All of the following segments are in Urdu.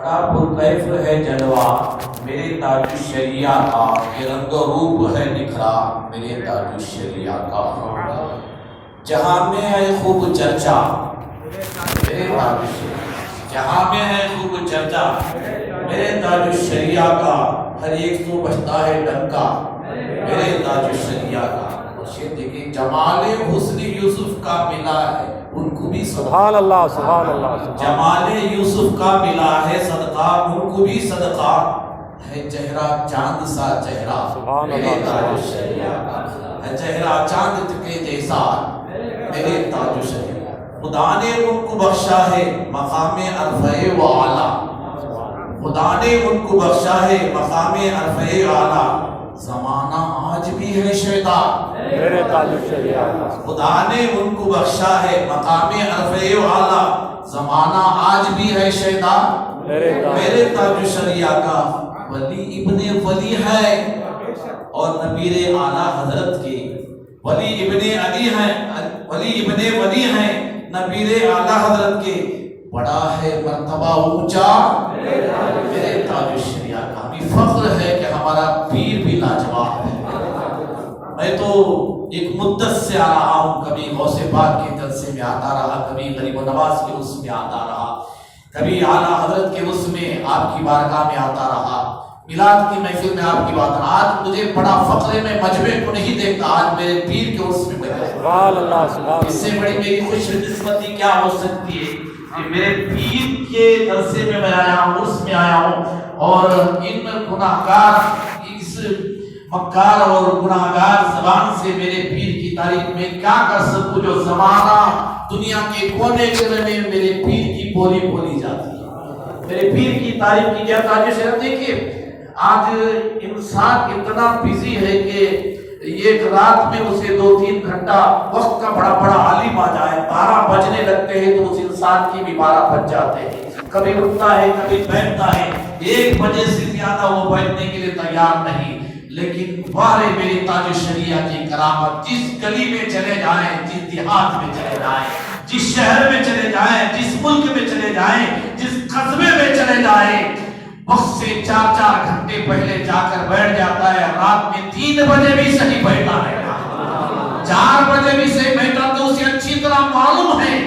بڑا پرکیف ہے جلوہ میرے تاج الشریعہ کا، یہ رنگ و روپ ہے نکھرا میرے تاج الشریعہ کا، جہاں میں ہے خوب چرچا میرے تاج الشریعہ، جہاں میں ہے خوب چرچا میرے تاج الشریعہ کا، ہر ایک تو بجتا ہے ڈنکا میرے تاج الشریعہ کا۔ یہ دیکھیں جمال حسن یوسف کا ملا ہے ان کو بھی سبحان اللہ سبحان اللہ، جمال یوسف کا ملا ہے صدقہ ان کو بھی صدقہ ہے، چہرہ چاند سا چہرہ میرے تاج الشریعہ کا، ہے چہرہ چاند کے جیسا میرے تاج الشریعہ۔ خدا نے ان کو بخشا ہے مقام عرفہ و اعلیٰ، خدا نے ان کو بخشا ہے مقام عرفہ و اعلیٰ، زمانہ آج بھی ہے شیدا میرے تاج الشریعہ کا، خدا نے ان کو بخشا ہے مقام عرفہ و اعلیٰ، زمانہ آج بھی ہے شیدا میرے تاج الشریعہ کا۔ ولی ابن ولی ہے اور نبیر اعلیٰ حضرت کے، ولی ابن علی ہیں، ولی ابن ولی ہیں نبیر اعلیٰ حضرت کے، بڑا ہے مرتبہ اونچا میرے تاج الشریعہ کا۔ بھی فخر ہے کہ ہمارا پیر بھی لاجواب ہے۔ میں تو ایک مدت سے آ رہا ہوں، کبھی غوث پاک کے جلسے میں آتا رہا، کبھی غریب نواز کے اس میں آتا رہا، کبھی اعلیٰ حضرت کے اس میں آپ کی بارگاہ میں آتا رہا، میلاد کی محفل میں آپ کی بات رہا۔ آج مجھے بڑا فخر ہے، میں مجمع کو نہیں دیکھتا، آج میرے پیر کے اس میں بیٹھا سبحان اللہ سبحان اس سے بڑی میری خوش قسمتی کیا ہو سکتی ہے کہ میرے پیر کے جلسے میں میں آیا ہوں، اس میں آیا ہوں، اور ان گناہگار اس مکار اور گناہگار زبان سے میرے پیر کی تعریف میں کیا کر سکوں، جو زمانہ دنیا کے کونے کونے میں میرے پیر کی بولی بولی جاتی ہے، میرے پیر کی تعریف کی جاتا ہے۔ جیسے دیکھیے آج انسان اتنا بزی ہے کہ ایک رات میں اسے 2-3 گھنٹہ وقت کا بڑا بڑا عالم آ جائے، 12 بجنے لگتے ہیں تو اس انسان کی بھی 12 بج جاتے ہیں، کبھی اٹھتا ہے کبھی بیٹھتا ہے، 1 بجے سے زیادہ وہ بیٹھنے کے لیے تیار نہیں۔ لیکن بارے میرے تاج الشریعہ کی کرامت، جس گلی میں چلے جائیں، جس دیہات میں چلے جائیں، جس شہر میں چلے جائیں، جس ملک میں چلے جائیں، جس قصبے میں چلے جائیں، وقت سے 4-4 گھنٹے پہلے جا کر بیٹھ جاتا ہے، رات میں 3 بجے بھی صحیح بیٹھا رہتا ہے، 4 بجے بھی صحیح بیٹھا، تو اسے اچھی طرح معلوم ہے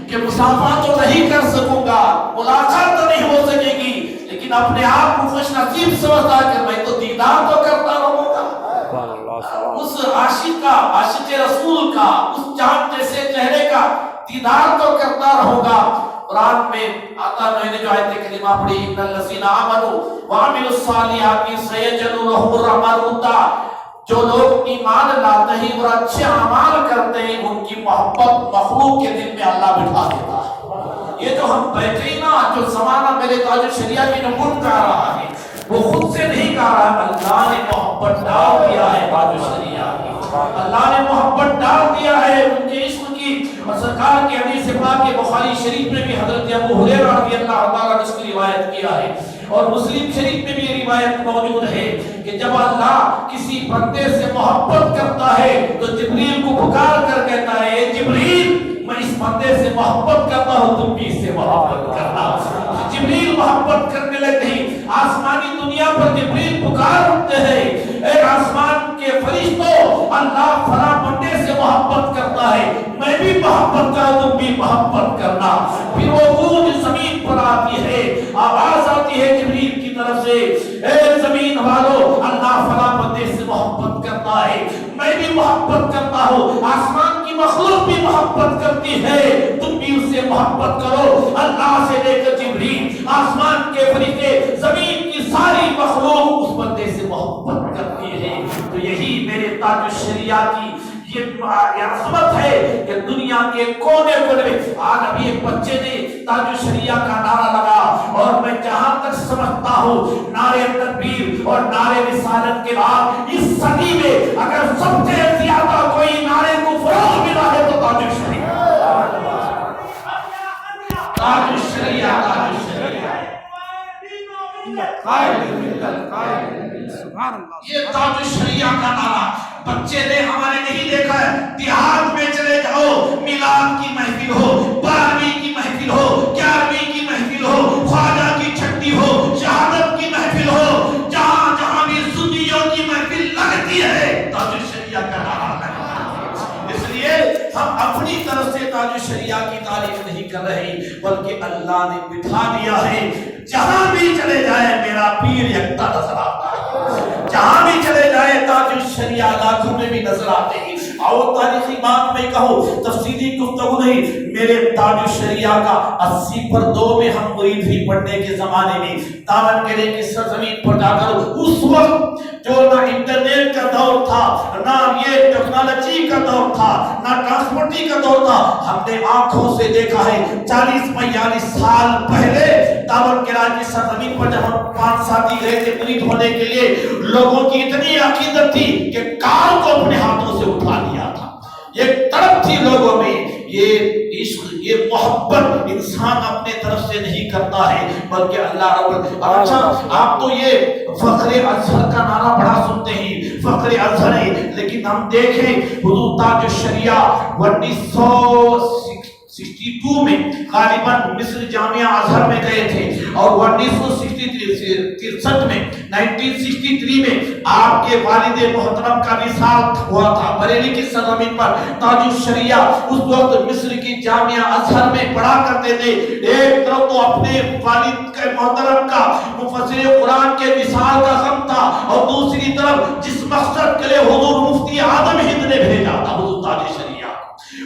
کہ مسافہ تو نہیں کر سکوں گا، ملاقات تو نہیں ہو سکے گی، لیکن اپنے آپ کو خوش نصیب سمجھتا ہے کہ میں تو دیدار تو کرتا رہوں گا اس عاشق کا، عاشق رسول کا، اس چاند جیسے چہرے کا دیدار تو کرتا رہوں گا۔ قرآن میں آتا میں نے جو آیت کریمہ پڑھی، ان الذین آمنوا وعملوا الصالحات سیجعل لهم الرحمن ودا، جو لوگ ایمان لاتے ہیں اور اچھے اعمال کرتے ہیں، ان کی محبت مخلوق کے دل میں اللہ بٹھا دیتا ہے۔ یہ جو ہم بیٹھے ہیں نا، جو زمانہ میرے تاج الشریعہ کی نمون کر رہا ہے، وہ خود سے نہیں کہا رہا، اللہ نے محبت ڈال دیا ہے تاج الشریعہ کی، اللہ نے محبت ڈال دیا ہے ان کے عشق کی۔ اور سرکار کی حدیث پاک کے بخاری شریف میں بھی حضرت ابو ہریرہ رضی اللہ تعالیٰ نے اس کی روایت کیا ہے، اور مسلم شریف میں بھی یہ روایت موجود ہے کہ جب اللہ کسی بندے سے محبت کرتا ہے تو جبریل کو پکار کر کہتا ہے، اے جبریل میں اس بندے سے محبت کرتا ہوں، تم بھی اس سے محبت کرنا۔ جبریل محبت کرنے لگتے ہیں، آسمانی دنیا پر جبریل پکار اٹھتے ہیں، اے آسمان کے فرشتوں، اللہ فلاں بندے سے محبت کرتا ہے، میں بھی محبت کرتا ہوں، تم بھی محبت کرنا۔ پھر وہ گونج زمین پر آتی ہے، آواز آتی ہے جبریل کی طرف سے، اے زمین والو، اللہ فلاں بندے سے محبت کرتا ہے، میں بھی محبت کرتا ہوں، آسمان کی مخلوق بھی محبت کرتی ہے، تم بھی اس سے محبت کرو۔ اللہ سے لے کر جبریل، آسمان کے فرشتے، زمین کی ساری مخلوق اس بندے سے محبت کرتی ہے۔ تو یہی میرے تاج الشریعہ کی یہ عظمت ہے کہ دنیا کے کونے کونے میں آج ابھی ایک بچے نے تاج الشریعہ کا نعرہ لگا، اور میں جہاں تک سمجھتا ہوں نعرے تکبیر اور نعرے رسالت کے بعد اس صدی میں اگر سب سے زیادہ کوئی نعرے کو فروغ ملا ہے تو تاج الشریعہ، تاج الشریعہ، تاج الشریعہ، یہ تاج الشریعہ کا نعرہ بچے نے ہمارے نہیں دیکھا ہے۔ دیہات میں چلے جاؤ، میلاد کی محفل ہو، 12ویں کی محفل ہو، 11ویں کی محفل ہو، خواجہ کی چھٹی ہو، بلکہ اللہ نے بٹھا دیا ہے جہاں بھی چلے جائے میرا پیر یکتا نظر آتا ہے، جہاں بھی چلے جائے تاج الشریعہ لاکھوں میں بھی نظر آتے ہیں۔ اور تاریخی بات میں کہوں، تفصیلی گفتگو نہیں، میرے تاج الشریعہ کا 80 پردوں میں ہم مرید ہی پڑھنے کے زمانے میں دامن کرے کی سرزمین پر جا کر اس وقت جو نہ انٹرنیٹ کا دور تھا، نہ یہ ٹیکنالوجی کا دور تھا، نہ ٹرانسپورٹی کا دور تھا، ہم نے آنکھوں سے دیکھا ہے 40-42 سال پہلے دامن کرے کی سرزمین پر جب ہم 5 ساتھی گئے تھے مرید ہونے کے لیے، لوگوں کی اتنی عقیدت تھی کہ کار کو اپنے ہاتھوں سے اٹھا لیا تھا۔ یہ تڑپ تھی لوگوں میں، یہ عشق، یہ محبت انسان اپنے طرف سے نہیں کرتا ہے بلکہ اللہ رب اچھا آپ تو یہ فخر ازہر کا نعرہ بڑا سنتے ہیں، فخر ازہر ہے، لیکن ہم دیکھیں حضور تاج الشریعہ 1962 میں غالباً مصر جامعہ ازہر میں گئے تھے اور 1963 میں 1963 میں آپ کے والد محترم کا وصال ہوا تھا بریلی کی سرزمین پر۔ تاج الشریعہ اس وقت مصر کی جامعہ ازہر میں پڑھا کرتے تھے، ایک طرف تو اپنے والد کے محترم کا مفسر قرآن کے وصال کا غم تھا اور دوسری طرف جس مقصد کے لیے حضور مفتی اعظم ہند نے بھیجا تھا حضور تاج الشریعہ،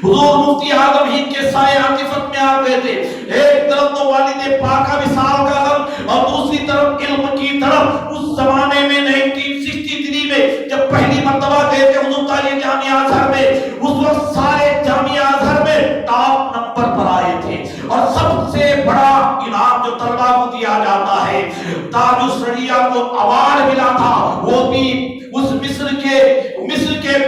حضور مفتی اعظم ہند کے سائے عاطفت میں آ گئے تھے، ایک طرف تو والد پاک کا وصال کا غم اور دوسری طرف علم کی طرف۔ اس زمانے میں 1963 میں جب پہلی مرتبہ گئے تھے حضور تاج جامعہ ازہر میں، اس وقت سارے جامعہ ازہر میں ٹاپ نمبر پر آئے تھے اور سب سے بڑا انعام جو طلبہ کو دیا جاتا ہے تاج الشریعہ کو ایوارڈ ملا تھا، وہ بھی اس مصر کے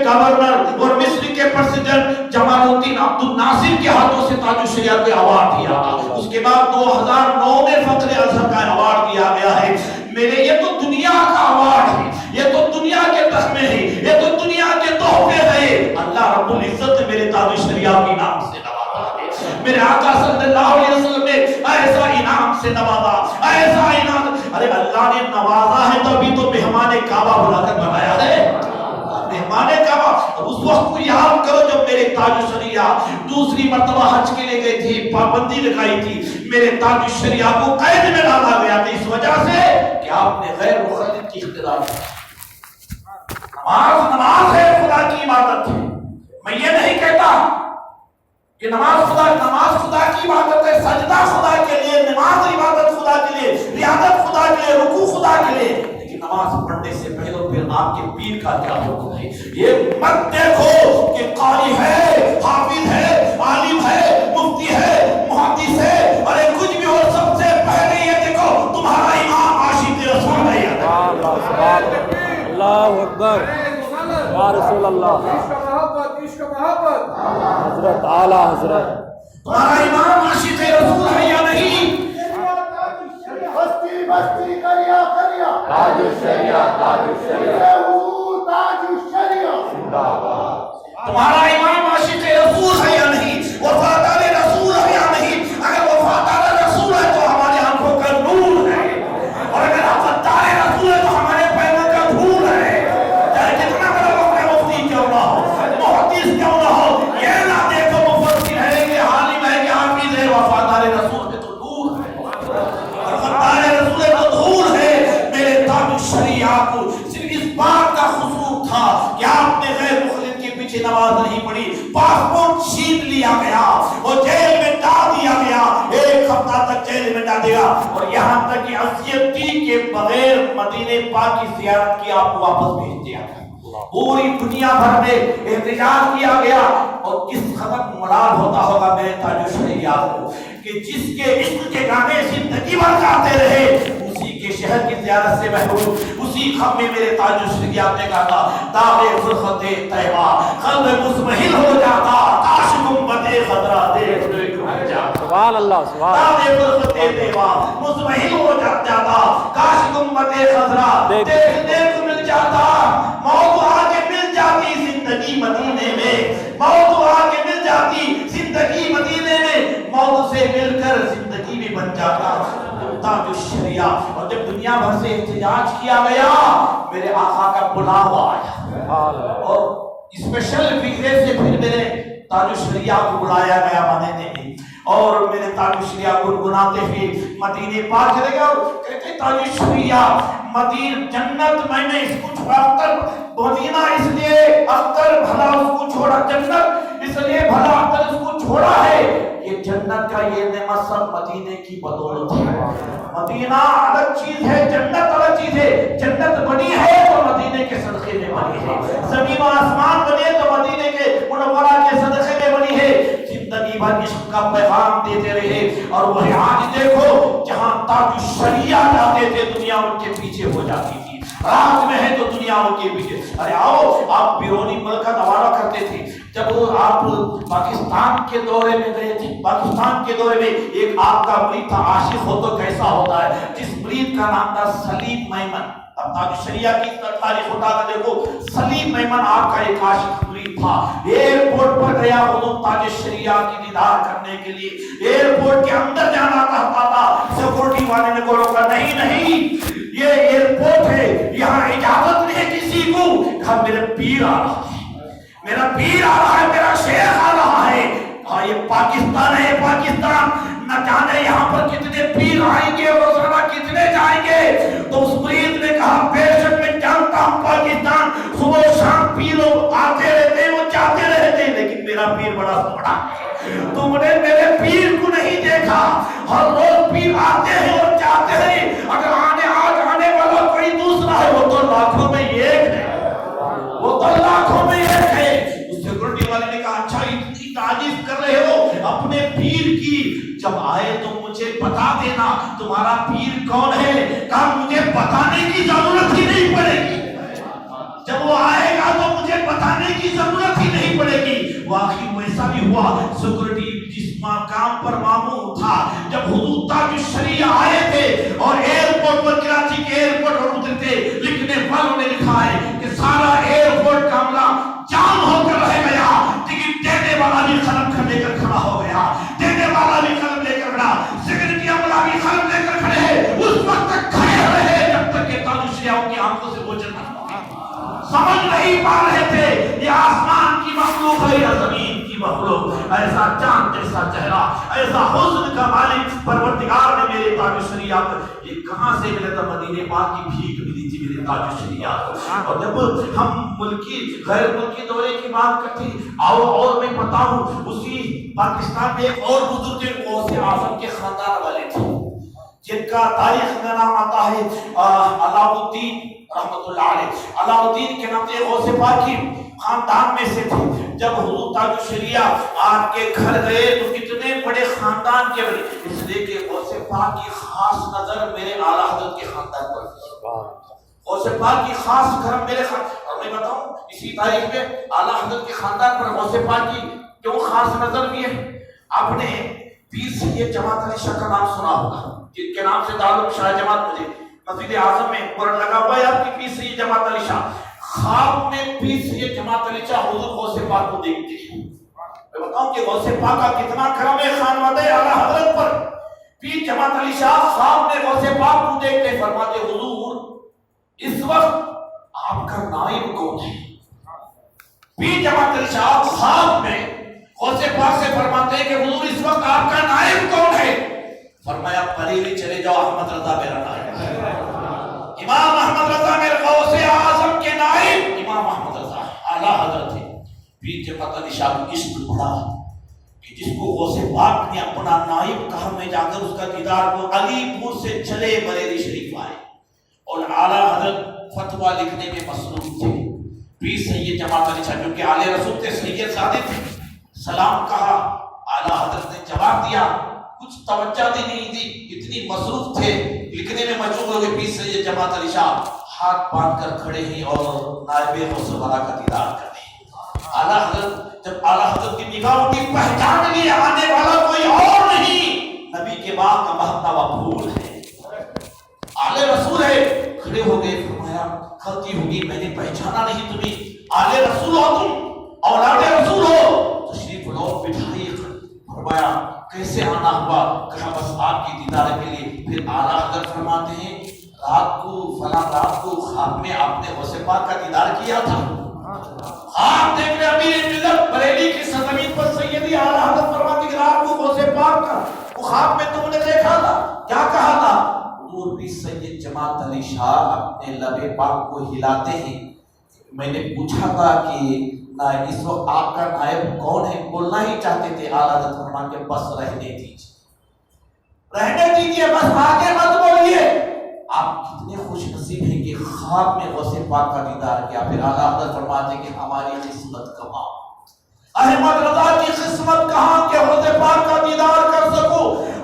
گورنر اور مصر کے پریزیڈنٹ جمال الدین عبد الناصر کے ہاتھوں سے تاج الشریعہ کو ایوارڈ دیا تھا۔ اس کے بعد 2009 میں فخر ازہر کا ایوارڈ دیا گیا ہے۔ میرے یہ تو دنیا کا ایوارڈ ہے، یہ تو دنیا کے تخمے ہیں، یہ تو دنیا کے تحفے ہیں۔ اللہ رب العزت نے میرے تاج الشریعہ کے نام سے نوازا ہے، میرے آقا صلی اللہ علیہ وسلم نے ایسا انعام سے نوازا، ایسا انعام۔ ارے اللہ نے نوازا ہے تو ابھی تو مہمان کعبہ بلا کر بنایا ہے، مہمان کعبہ۔ اس وقت کو یاد کرو جب میرے تاج الشریعہ دوسری مرتبہ حج کے لیے گئے تھے، پابندی لگائی تھی، میرے تاج الشریعہ کو قید میں ڈالا گیا تھا اس وجہ سے کہ آپ نے غیر مخلد کی اقتدار کی۔ نماز ہے خدا کی عبادت ہے، میں یہ نہیں کہتا کہ نماز خدا کی عبادت ہے، سجدہ خدا کے لیے، نماز عبادت خدا کے لیے، ریاضت خدا کے لیے، رکوع خدا کے لیے، لیکن نماز پڑھنے سے پہلے پھر آپ کے پیر کا کیا حکم ہے یہ مت دیکھو کہ قاری ہے، حافظ ہے، عالم ہے، مفتی ہے، محدث ہے، ارے کچھ بھی ہو، سب سے پہلے یہ دیکھو تمہارا امام عاشق رسول ہے۔ اللہ اکبر، یا رسول اللہ، حضرت اعلیٰ حضرت، تمہارا امام عاشق رسول ہے یا نہیں؟ بستی بستی کریا کریا تاج الشریعہ، تاج الشریعہ، حضور تاج الشریعہ زندہ باد۔ تمہارا امام عاشق رسول ہے یا نہیں؟ وفادار رسول ہے یا نہیں؟ اگر وفادار رسول ہے تو ہماری آنکھوں کا نور ہے، اور اگر وفادار رسول ہے تو ہمارے پیروں کا دھول ہے۔ چاہے کتنا بڑا وقت مفتی کیوں نہ ہو، محدث کیوں نہ ہو، یہ نہ دیکھو مفسر ہے کہ عالم ہے کہ حافظ ہے، وفادار رسول ہے تو نور ہے، وفادار رسول ہے تو دھول ہے۔ میرے تاج الشریعہ کو صرف اس بات کا خصوص تھا کہ آپ نے غیر مخلد کے پیچھے نماز نہیں پڑھی، پاسپورٹ چھین لیا گیا اور جیل میں ڈال دیا گیا، 1 ہفتہ تک جیل میں ڈال دیا، اور یہاں تک کہ اذیت دی کے بغیر مدینے پاک کی زیارت کی آپ کو واپس بھیج دیا گیا۔ پوری دنیا بھر میں احتجاج کیا گیا، اور کس قدر ملال ہوتا ہوگا میرے تاج الشریعہ کو کہ جس کے عشق کے گانے زندگی بھر گاتے رہے، اسی کے شہر کی زیارت سے محروم، اسی خم میں میرے تاج الشریعہ نے کہا داغ فرقت طیبہ قلب مزمحل ہو جاتا، کاش گنبد خضرا دیکھ جاتا۔ سبحان اللہ، سبحان اللہ۔ داغ فرقت طیبہ مزمحل ہو جاتا، کاش گنبد خضرا دیکھنے کو مل جاتا۔ موت آگے مل جاتی زندگی مدینے میں، موت آگے مل جاتی زندگی مدینے میں، موت سے مل کر زندگی بھی بن جاتا تاج الشریعہ۔ اور جب دنیا بھر سے احتجاج کیا گیا، میرے آقا کا بلاوا آیا اور اسپیشل ویزے سے پھر میرے تاج الشریعہ کو بلایا گیا مدینے میں، اور میرے تاج الشریعہ گنگناتے ہوئے مدینے پاک چلے گئے اور کہتے تاج الشریعہ مدینہ جنت میں نے اس کو چھوڑا، اختر مدینہ اس لیے اختر بھلا اس کو چھوڑا، جنت اس لیے بھلا اختر اس کو چھوڑا ہے، یہ جنت کا یہ نعمت سب مدینے کی بدولت ہے۔ مدینہ الگ چیز ہے، جنت الگ چیز ہے۔ جنت بنی ہے تو مدینے کے صدقے میں بنی ہے، زمین و آسمان بنے تو مدینے کے منورہ کے صدقے میں بنی ہے۔ زندگی بھر عشق کا پیغام دیتے رہے اور وہی آج دیکھو جہاں تاج الشریعہ جاتے تھے دنیا ان کے پیچھے ہو جاتی تھی، رات میں ہے تو دنیا ان کے پیچھے۔ ارے آؤ، آپ بیرونی ملک کا دورہ کرتے تھے، جب آپ پاکستان کے دورے میں گئے تھے، پاکستان کے دورے میں ایک آپ کا مرید تھا، عاشق ہو تو کیسا ہوتا ہے، جس مرید کا نام تھا سلیم میمن۔ اب تاج الشریعہ کی تاریخ اٹھا کر دیکھو، سلیم میمن آپ کا ایک عاشق مرید تھا، ایئرپورٹ پر گیا حضور تاج الشریعہ کی دیدار کرنے کے لیے، ایئرپورٹ کے اندر جانا چاہتا تھا، سیکورٹی والے نے کو روکا، نہیں نہیں یہ ایئرپورٹ ہے، یہاں اجازت نہیں ہے کسی کو۔ کہا میرے پیر آ رہا ہے، میرا پیر آ رہا ہے، میرا شیخ آ رہا ہے۔ کہا یہ پاکستان ہے، پاکستان نہ جانے یہاں پر کتنے پیر آئیں گے اور کتنے جائیں گے۔ تو اس مرید نے کہا بے شک میں جانتا ہوں پاکستان صبح و شام پیروں آتے رہتے ہیں، وہ جاتے رہتے ہیں، لیکن میرا پیر بڑا بڑا ہے، تم نے میرے پیر کو نہیں دیکھا، ہر روز پیر آتے ہیں اور جاتے ہیں، اگر آج آنے والا کوئی دوسرا ہے وہ تو لاکھوں میں ایک ہے، وہ تو لاکھوں میں ایک ہے۔ اس سیکورٹی والے نے کہا اچھا اتنی تعریف کر رہے ہو اپنے پیر کی، جب آئے تو مجھے بتا دینا تمہارا پیر کون ہے۔ کہا مجھے بتانے کی ضرورت ہی نہیں پڑے گی، جب وہ آئے گا تو مجھے بتانے کی ضرورت ہی نہیں پڑے گی۔ واقعی ویسا بھی ہوا، سیکورٹی جس مقام پر مامور تھا، جب حضور تاج الشریعہ آئے تھے اور ایئرپورٹ پر کراچی کے ایئرپورٹ پر اترتے، لکھنے والوں نے لکھا ہے کہ سارا ایئرپورٹ کا عملہ جام ہو کر رہ گیا، ٹکٹ دینے والا بھی قلم لے کر کھڑا ہو گیا، دینے والا بھی قلم لے کر کھڑا، سیکورٹی عملہ بھی قلم لے کر کھڑے ہیں، اس وقت تک کھڑے رہے جب تک کہ تاج الشریعہ کی آنکھوں سے اوجھل نہ ہو۔ سمجھ نہیں پا رہے تھے یہ آسمان کی مخلوق ہے یا زمین کی مخلوق، ایسا چاند جیسا چہرہ، ایسا حسن کا مالک پروردگار نے میرے تاج الشریعہ پر، یہ کہاں سے ملا تھا؟ مدینے پاک کی بھیک ملی تھی میرے تاج الشریعہ کو۔ اور جب ہم ملکی غیر ملکی دورے کی بات کرتے ہیں، اور میں بتاؤں اسی پاکستان میں ایک اور بزرگ تھے، غوث اعظم کے خاندان والے تھے، جن کا تاریخ میں نام آتا ہے علاء الدین رحمت اللہ علیہ۔ علاء الدین کے نام سے غوث پاک کی خاندان میں سے تھے۔ جب حضور تاج الشریعہ آپ کے گھر گئے تو کتنے بڑے خاندان کے بڑے، اس لیے کہ غوث پاک کی خاص نظر میرے اعلیٰ حضرت کے خاندان پر تھی، غوث پاک کی خاص کرم میرے خاندان۔ اور میں بتاؤں اسی تاریخ میں اعلیٰ حضرت کے خاندان پر غوث پاک کی کیوں خاص نظر بھی ہے؟ آپ نے پیر سید جماعت علی شاہ کا نام سنا ہوگا، جن کے نام سے تعلق شاہ جماعت مجھے مسجد اعظم میں قرآن لگا ہوا ہے آپ کی پیر سید جماعت علی شاہ۔ خواب میں پیر سید جماعت علی شاہ حضور غوث پاک کو دیکھتے ہیں۔ میں بتاؤں کہ غوث پاک کا کتنا کرم ہے خانوادہ اعلیٰ حضرت پر۔ پیر جماعت علی شاہ خواب میں غوث پاک کو دیکھتے فرماتے حضور اس وقت آپ کا نائب کون ہے؟ پیر جماعت علی شاہ خواب میں غوث پاک سے فرماتے ہیں کہ حضور اس وقت آپ کا نائب کون ہے؟ فرمایا پریری چلے جاؤ، احمد رضا میرا نائب ہے، امام احمد رضا میرے غوث اعظم کے نائب امام احمد رضا اعلیٰ حضرت ہے۔ پیر جماعت علی شاہ کو عشق پڑا کہ جس کو غوث پاک نے اپنا نائب کہا، میں جا کر اس کا دیدار کو علی پور سے چلے بریلی شریف آئے اور اعلیٰ حضرت فتویٰ لکھنے میں مصروف تھے۔ پیر سید جماعت علی شاہ جو کہ آل رسول تھے، سید زادے تھے، سلام کہا، اعلیٰ حضرت نے جواب دیا، کچھ توجہ بھی نہیں دی، اتنی مصروف تھے، لکھنے میں مشغول ہو گئے۔ پیر سید جماعت علی شاہ ہاتھ باندھ کر کھڑے ہیں اور نائب غوث والا کا دیدار کر رہے ہیں۔ اعلیٰ حضرت جب اعلیٰ حضرت کی نگاہ اٹھی، پہچان لی آنے والا کوئی اور نہیں، نبی کے باغ کا مہتا ہوا پھول ہے، آل رسول ہے۔ کھڑے ہو گئے، فرمایا غلطی ہوگی، میں نے پہچانا نہیں تمہیں، آل رسول ہو تم، اولاد رسول ہو، تشریف لاؤ، بٹھائیے۔ فرمایا کیسے آنا ہوا؟ کہا بس آپ کی دیدار کے لیے۔ پھر اعلیٰ حضرت فرماتے ہیں رات کو فلاں رات کو خواب میں آپ نے غوث پاک کا دیدار کیا تھا؟ آپ دیکھ رہے امیر ملت بریلی کی سرزمین پر سیدی اعلیٰ حضرت فرماتے کہ رات کو غوث پاک کا وہ خواب میں تم نے دیکھا تھا، کیا کہا تھا؟ حضور بھی سید جماعت علی شاہ اپنے لب پاک کو ہلاتے ہیں، میں نے پوچھا تھا کہ اس وقت آپ کا نائب کون ہے، بولنا ہی چاہتے تھے، اعلیٰ حضرت فرماتے بس رہنے دیجیے بس آگے مت بولیے۔ آپ کتنے خوش نصیب ہیں کہ خواب میں غوث پاک کا دیدار کیا۔ پھر اعلیٰ حضرت فرماتے ہیں کہ ہماری قسمت کہاں، احمد رضا کی قسمت کہاں کہ غوث پاک کا دیدار کر سکو۔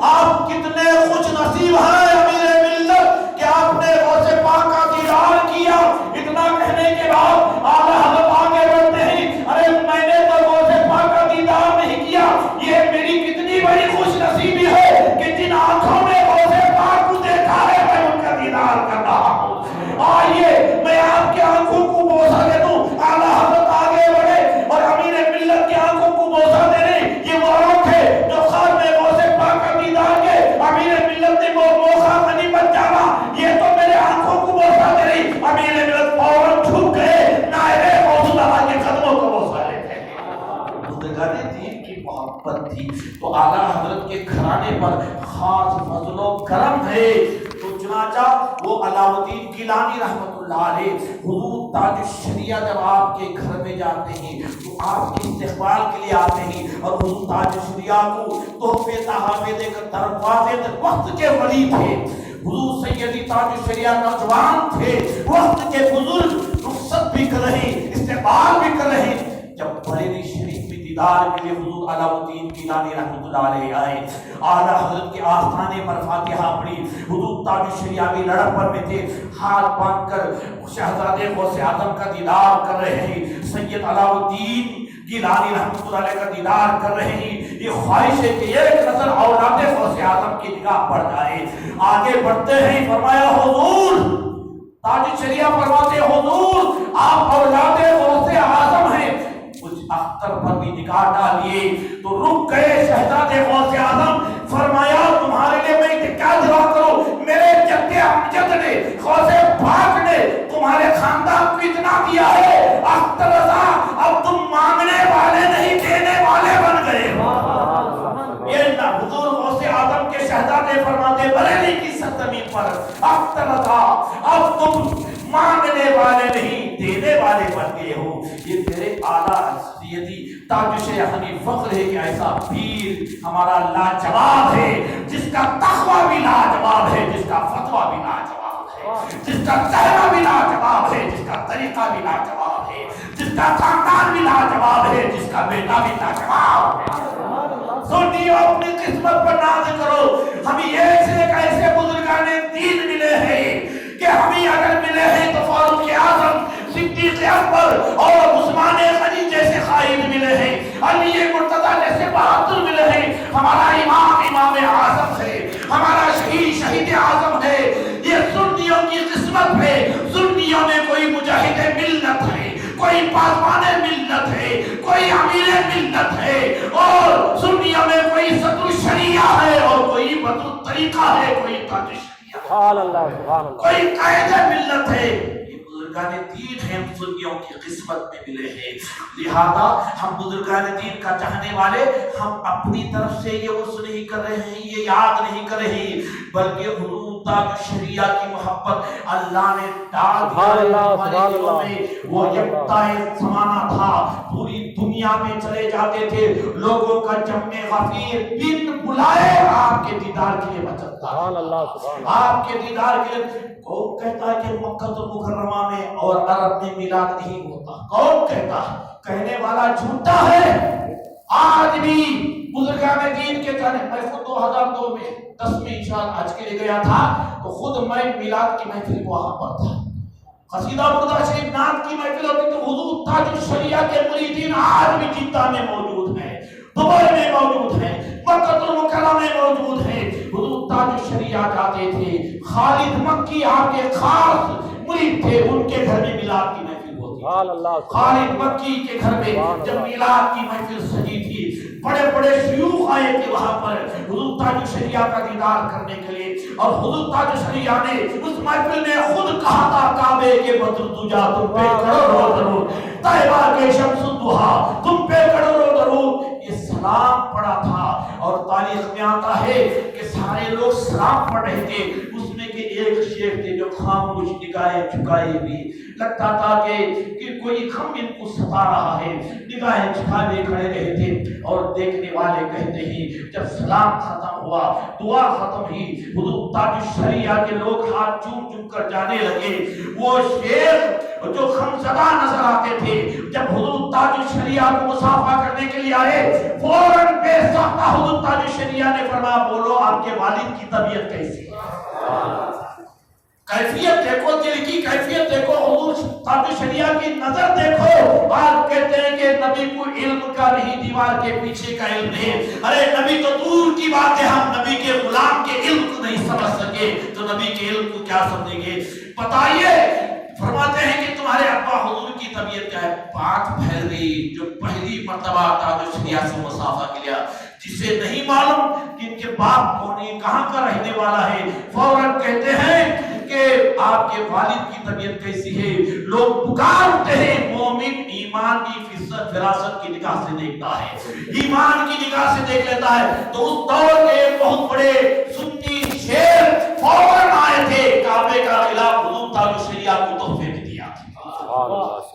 آپ کتنے خوش نصیب ہیں امیر ملت کہ آپ نے غوث پاک کا دیدار کیا۔ اتنا کہنے کے بعد اعلیٰ حضرت آگے بڑھتے ہیں، ارے میں نے تو غوث پاک کا دیدار نہیں کیا، یہ میری کتنی بڑی خوش نصیبی ہے کہ جن آنکھوں نے غوث پاک کو دیکھا ہے میں ان کا دیدار کر رہا ہوں۔ آئیے میں آپ کے آنکھوں کو بوسہ دے دوں۔ اعلیٰ حضرت آگے بڑھے اور امیر ملت کی آنکھوں کو بوسہ دے رہے، یہ وہ آنکھ ہے جو خواب میں غوث پاک کا دیدار کے امیر ملت نے وہ موقع غنیمت جانا، یہ تو میرے آنکھوں کو بوسہ دے رہی۔ امیر ملت فوراً جھک گئے، نائب غوث اللہ کے قدموں کو بوسہ دیتے ہیں۔ بزرگان دین کی محبت تھی تو اعلیٰ حضرت کے گھرانے پر خاص فضل و کرم ہے۔ تو چنانچہ وہ علاء الدین گیلانی رحمۃ اللہ علیہ حضور تاج الشریعہ جب آپ کے گھر میں جاتے ہیں تو آپ کے استقبال کے لیے آتے ہیں اور حضور تاج الشریعہ کو تحفے تحائف دے کر دروازے تک، وقت کے ولی تھے حضور سیدی تاج الشریعہ، نوجوان تھے، وقت کے بزرگ، رخصت بھی کر رہے، استقبال بھی کر رہے۔ جب بریلی شریف میں دیدار کے لیے حضور علاء الدین گیلانی رحمۃ اللہ علیہ آئے، اعلیٰ حضرت کے آستانے پر فاتحہ پڑھی، حضور تاج الشریعہ بھی لڑک پر میں تھے، ہاتھ باندھ کر شہزادے غوث اعظم کا دیدار کر رہے ہیں، سید علاء الدین گیلانی رحمۃ اللہ علیہ کا دیدار کر رہے ہیں۔ یہ خواہش ہے کہ ایک نظر اولاد غوث اعظم کی نگاہ پڑ جائے۔ آگے بڑھتے ہیں، فرمایا حضور تاج الشریعہ فرماتے حضور آپ اولاد غوث اعظم ہیں۔ کچھ اختر پر بھی نگاہ ڈالیے تو رک گئے شہزادے غوث اعظم۔ فرمایا تمہارے لیے میں کیا دعا کروں، میرے جد امجد نے غوث پاک نے تمہارے خاندان کو اتنا دیا ہے، اختر رضا اب تم مانگنے والے نہیں دینے والے بن گئے۔ یہ نہ حضور غوث اعظم کے شہزادے فرماتے بریلی کی سرزمین پر اختر رضا اب تم مانگنے والے نہیں دینے والے بن گئے ہو۔ یہ تیرے اعلیٰ سیدی تاج شیخانی فخر ہے کہ ایسا پیر ہمارا لاجواب ہے، جس کا تقویٰ بھی لاجواب ہے، جس کا فتویٰ بھی لاجواب ہے، جس کا چہرہ بھی لاجواب ہے، جس کا طریقہ بھی لاجواب ہے، جس کا خاندان بھی لاجواب ہے، جس کا بیٹا بھی لاجواب ہے۔ سنیو اپنی قسمت پر ناز کرو، ہمیں ایسے بزرگان دین ملے ہیں کہ ہمیں اگر ملے ہیں تو فاروق اعظم، صدیق اکبر اور عثمان غنی جیسے قائد ملے ہیں، علی مرتضیٰ جیسے بہادر ملے ہیں۔ ہمارا امام اعظم ہے، ہمارا شہید اعظم ہے۔ یہ سنیوں کی قسمت ہے۔ سنیوں میں کوئی مجاہد ملت ہے، کوئی پاسبان ملت ہے، کوئی امیر ملت ہے، اور سنیوں میں کوئی صدر الشریعہ ہے اور کوئی بدر الطریقہ ہے، کوئی تاج الشریعہ، سبحان اللہ سبحان اللہ، کوئی قائد ملت ہے۔ یہ بزرگان دین ہیں، ہم سنیوں کی قسمت میں ملے ہیں۔ لہذا ہم بزرگان دین کا چاہنے والے، ہم اپنی طرف سے یہ وصف نہیں کر رہے ہیں، یہ یاد نہیں کر رہے ہیں، بلکہ حضور تاج الشریعہ کی محبت اللہ نے ڈال دیا ہمارے دلوں میں۔ وہ یکتا زمانہ تھا، پوری دنیا میں چلے جاتے تھے، لوگوں کا جمع غفیر بن بلائے آپ کے دیدار کے لیے بچتا، سبحان اللہ سبحان اللہ، آپ کے دیدار کے لیے۔ کون کہتا ہے کہ مکہ المکرمہ میں اور عرب میں میلاد نہیں ہوتا؟ کون کہتا ہے؟ کہنے والا جھوٹا ہے۔ آج بھی بزرگان دین کے جانے، میں خود 2002 میں 10 میں انشاءاللہ حج کے لیے گیا تھا تو خود میں میلاد کی محفل وہاں پر تھا، قصیدہ بردا شریف نعت کی محفل ہوتی تو حضور تاج الشریعہ کے مریدین آج بھی جدہ میں موجود ہیں، دبئی میں موجود ہیں، مکہ المکرمہ میں موجود ہیں۔ حضور تاج الشریعہ جاتے تھے، خالد مکی آپ کے خاص مرید تھے، ان کے گھر میں میلاد کی محفل ہوتی تھی۔ خالد مکی کے گھر میں جب میلاد کی محفل سجی تھی، بڑے بڑے شیوخ آئے تھے وہاں پر حضور تاج الشریعہ کا دیدار کرنے کے لیے۔ اور حضور تاج شریعہ نے اس محفل میں خود کہا تھا کعبے کے بدر تجا تم پہ کروڑوں درود، طیبہ کے شمس الضحیٰ تم پہ کروڑوں درود، یہ سلام پڑھا تھا۔ اور تاریخ میں آتا ہے کہ سارے لوگ سلام پڑھ رہے تھے، اس میں کہ ایک شیخ تھے جو خاموش نگاہیں جھکائے ہوئے، لگتا تھا کہ کوئی غم ان کو ستا رہا ہے، نگاہیں جھکائے کھڑے رہے تھے۔ اور دیکھنے والے کہتے ہیں جب سلام ختم ہوا، دعا ختم ہوئی، حضور تاج الشریعہ کے لوگ ہاتھ چوم چوم کر جانے لگے۔ وہ شیخ جو غمزدہ نظر آتے تھے جب حضور تاج الشریعہ کو مصافحہ کرنے کے لیے آئے، فوراً بے ساختہ حضور تاج الشریعہ نے فرمایا بولو آپ کے والد کی طبیعت کیسی ہے؟ کیفیت دیکھو، دل کی کیفیت دیکھو، حضور تاج الشریعہ کی نظر دیکھو۔ آپ کہتے ہیں کہ نبی کو علم کا نہیں، دیوار کے پیچھے کا علم ہے۔ ارے نبی تو دور کی بات ہے، ہم نبی کے غلام کے علم کو نہیں سمجھ سکے تو نبی کے علم کو کیا سمجھیں گے؟ بتائیے، فرماتے ہیں کہ تمہارے ابا حضور کی طبیعت کیا ہے؟ بات پھیل گئی جو پہلی مرتبہ تاج الشریعہ سے مصافحہ کیا، جسے نہیں معلوم کہ ان کے باپ کون ہے، کہاں کا رہنے والا ہے، فوراً کہتے ہیں کہ آپ کے والد کی طبیعت کیسی ہے؟ لوگ پکار اٹھتے ہیں۔ مومن ایمان کی فراست کی نگاہ سے دیکھتا ہے، ایمان کی نگاہ سے دیکھ لیتا ہے۔ تو اس دور کے بہت بڑے سنی شیر فوراً آئے تھے، کعبے کا خلاف حضور تاج الشریعہ کو تحفے میں دیا تھا۔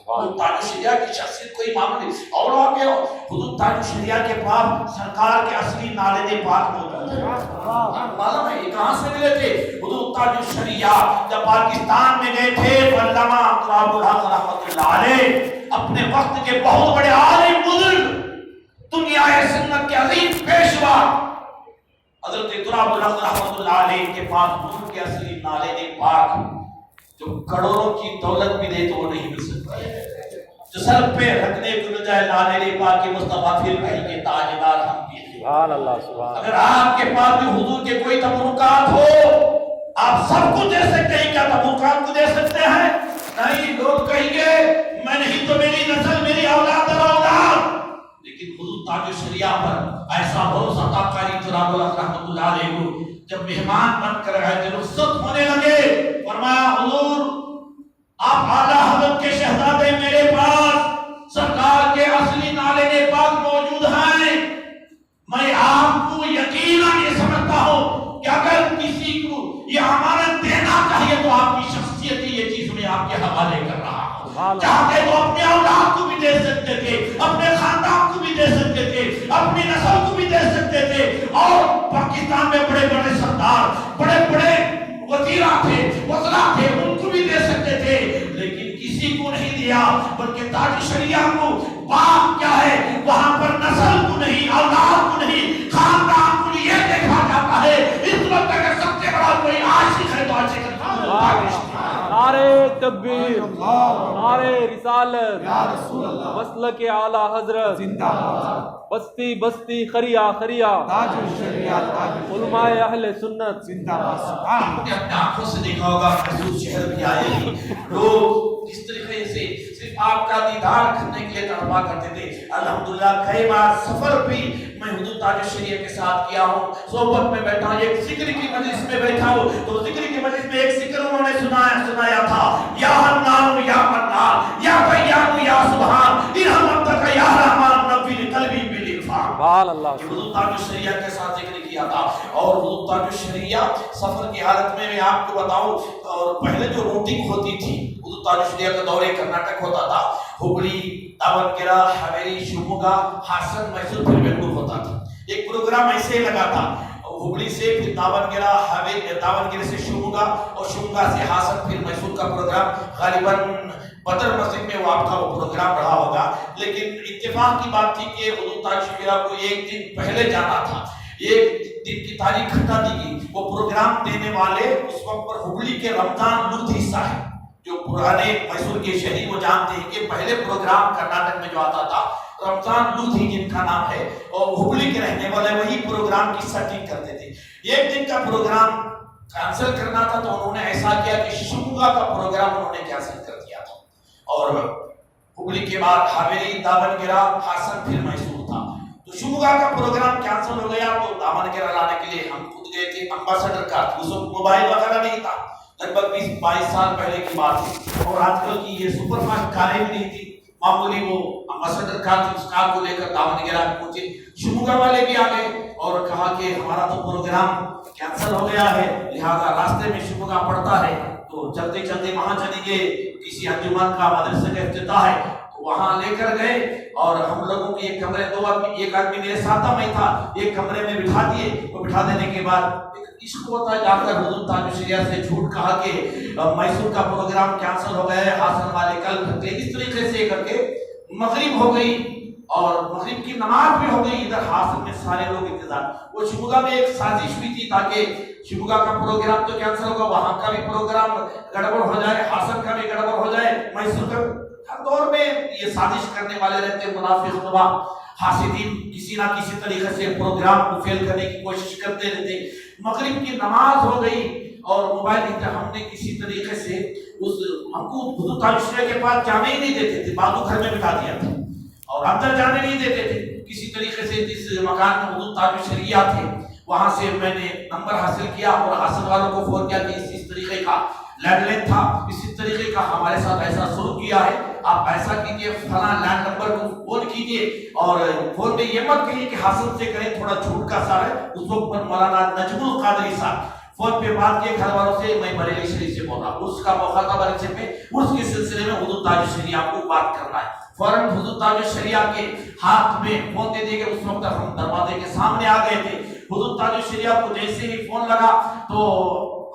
حضور تاج الشریعہ کی شخصیت کوئی معمولی نہیں، اور آگے حضور تاج الشریعہ کے پاس سرکار کے اصلی نالے پاک موجود ہے۔ معلوم ہے یہ کہاں سے ملے تھے؟ حضور تاج الشریعہ جب پاکستان میں گئے تھے، علامہ تراب الحق رحمۃ اللہ علیہ اپنے وقت کے بہت بڑے عالم بزرگ، دنیا سنت کے عظیم پیشوا حضرت تراب الحق رحمۃ اللہ علیہ کے پاس ملک کے اصلی نالے پاک جو کروڑوں کی دولت بھی دے تو وہ نہیں مل سکتی، جو سر پہ رکھنے کو مل جائے نالے پاک کے مصطفیٰ پھر کہیں کے تاجدار ہم بھی ہیں۔ سبحان اللہ، سبحان اللہ۔ اگر آپ کے پاس بھی حضور کے کوئی تبرکات ہو، آپ سب کو دے سکتے ہیں، کیا تبرکات کو دے سکتے ہیں؟ نہیں، لوگ کہیں گے میں نہیں تو میری نسل، میری اولاد اور اولاد، لیکن حضور تاج الشریعہ پر ایسا بھروسہ تھا قاری تراب الحق رحمۃ اللہ علیہ کو جب مہمان بن کر آئے تھے، رخصت ہونے لگے، فرمایا حضور آپ اعلیٰ حضرت کے شہزادے میرے پاس سرکار کے اصلی نالے پاک موجود ہیں، میں آپ کو یقیناً یہ سمجھتا ہوں کہ اگر کسی کو یہ امانت دینا چاہیے تو آپ کی شخصیت کی یہ چیز میں آپ کے حوالے کر رہا ہوں۔ چاہتے تو اپنے اولاد کو بھی دے سکتے تھے، اپنے خاندان کو بھی دے سکتے تھے، اپنی نسل کو بھی دے سکتے تھے، اور پاکستان میں بڑے بڑے سردار، بڑے بڑے وزیرہ تھے، وزراء تھے، ان کو بھی دے سکتے تھے، لیکن کسی کو نہیں دیا، بلکہ تاج الشریعہ کو باپ کیا ہے وہاں پر نسل کو نہیں، اولاد کو نہیں، خاندان کو یہ دیکھا جاتا ہے۔ اس وقت اگر سب سے بڑا کوئی عاشق ہے تو عاشق ہے نعرہ تکبیر، نعرہ رسالت، مسلک اعلی حضرت، بستی بستی خریا خریا، علماء اہل سنت زندہ باد۔ آپ نے اپنے آنکھوں سے دیکھا ہوگا محسوس شہر بھی آئے گی، لوگ اس طریقے سے صرف آپ کا دیدار کرنے کے لیے تڑپا کرتے تھے۔ الحمدللہ کئی بار سفر بھی میں حضور تاج الشریعہ کے ساتھ کیا ہوں، صحبت میں بیٹھا ہوں، ایک ذکر کی مجلس میں بیٹھا ہوں تو ذکر کی مجلس میں ایک ذکر انہوں نے سنایا تھا، یا حنان یا منان یا قیام یا سبحان ارحم تک یا رحمان نبی قلبی بالعرفان۔ سبحان اللہ۔ حضور تاج الشریعہ کے ساتھ ذکر کیا تھا، اور حضور تاج الشریعہ سفر کی حالت میں آپ کو بتاؤں، اور پہلے جو روٹنگ ہوتی تھی حضور تاج الشریعہ کا دورے کرناٹک ہوتا تھا، ہبلی، داونگیرہ، حویلی، شیموگا، ہاسن، میسور، پھر بنگلور ہوتا تھا۔ ایک پروگرام ایسے لگا تھا، ہبلی سے پھر داونگیرہ، داونگیرہ سے شیموگا، اور شیموگا سے ہاسن، پھر میسور کا پروگرام غالباً بدر مسجد میں وہ آپ کا وہ پروگرام رہا ہوگا۔ لیکن اتفاق کی بات تھی کہ حضور تاج الشریعہ کو ایک دن پہلے جانا تھا، ایک دن کی تاریخ ہٹا دی گئی۔ وہ پروگرام دینے والے اس وقت پر ہبلی کے رمضان لودھ حصہ ہے، جو پرانے میسور کے شہری وہ جانتے ہیں کہ پہلے پروگرام کرناٹک میں جو آتا تھا رمضان لودھ ہی جن کا نام ہے، اور ہبلی کے رہنے والے وہی پروگرام کی سیٹنگ کرتے تھے۔ ایک دن کا پروگرام کینسل کرنا تھا تو انہوں نے ایسا کیا کہ شیموگا کا پروگرام انہوں نے کینسل کر دیا تھا، اور ہبلی کے بعد حویلی، داونگیرہ، ہاسن، پھر میسور تھا۔ تو شموگا کا پروگرام کینسل ہو گیا تو دامن کے لانے کے لیے ہم خود گئے تھے امباسڈر کا، اس وقت موبائل وغیرہ نہیں تھا، لگ بھگ 20-22 سال پہلے کی بات تھی، اور آج کل کی یہ سپر فاسٹ کاریں بھی نہیں تھی، معمولی وہ امباسڈر کار تھی، اس کار کو لے کر دامن گرا پہنچے، شموگا والے بھی آ گئے اور کہا کہ ہمارا تو پروگرام کینسل ہو گیا ہے، لہذا راستے میں شموگا پڑتا ہے تو چلتے چلتے وہاں چلی گئے، کسی انجمن کا مدرسے کا افتتاح ہے تو وہاں لے کر گئے، اور ہم لوگوں کے ایک کمرے دو آدمی، ایک آدمی میرے ساتھ میں تھا، ایک کمرے میں بٹھا دیے، وہ بٹھا دینے کے بعد عشق ہوتا ہے، جا کر حضور تاج الشریعہ سے جھوٹ کہا کہ میسور کا پروگرام کینسل ہو گیا ہے، حاصل والے کل تھکے، اس طریقے سے کر کے مغرب ہو گئی اور مغرب کی نماز بھی ہو گئی، ادھر حاصل میں سارے لوگ انتظار، وہ شموگا میں ایک سازش بھی تھی تاکہ شموگا کا پروگرام تو کینسل ہوگا، وہاں کا بھی پروگرام گڑبڑ ہو جائے، حاصل کا بھی گڑبڑ ہو جائے، میسور کا، ہر دور میں یہ سازش کرنے والے رہتے ہیں، منافق نما حاسدین کسی نہ کسی طریقے سے پروگرام کو فیل کرنے کی کوشش کرتے رہتے۔ مغرب کی نماز ہو گئی اور موبائل ہم نے کسی طریقے سے ہم کو حضور تاج الشریعہ کے پاس جانے ہی نہیں دیتے تھے، بازو گھر میں بٹھا دیا تھا اور اندر جانے نہیں دیتے تھے، کسی طریقے سے جس مکان میں حضور تاج الشریعہ تھے وہاں سے میں نے نمبر حاصل کیا اور حاصل والوں کو فون کیا کہ اس طریقے کا لینڈ لائن تھا، اسی طریقے کا ہمارے ساتھ ایسا سلوک کیا ہے، آپ ایسا کیجئے، فلاں لینڈ نمبر کو فون کیجئے، اور فون میں یہ مت کہیے کہ حاصل سے کریں، تھوڑا جھوٹ کا سارا ہے۔ اس وقت پر مولانا نجم القادری صاحب فون پہ بات کیے گھر والوں سے، میں بریلی شریف سے بول رہا ہوں، اس کا موقع تھا بریلی میں، اس کے سلسلے میں حضور تاج الشریعہ کو بات کرنا ہے، فوراً حضور تاج الشریعہ کے ہاتھ میں فون دے دیے گئے، اس وقت ہم دروازے کے سامنے آ گئے تھے، حضور تاج الشریعہ کو جیسے ہی فون لگا تو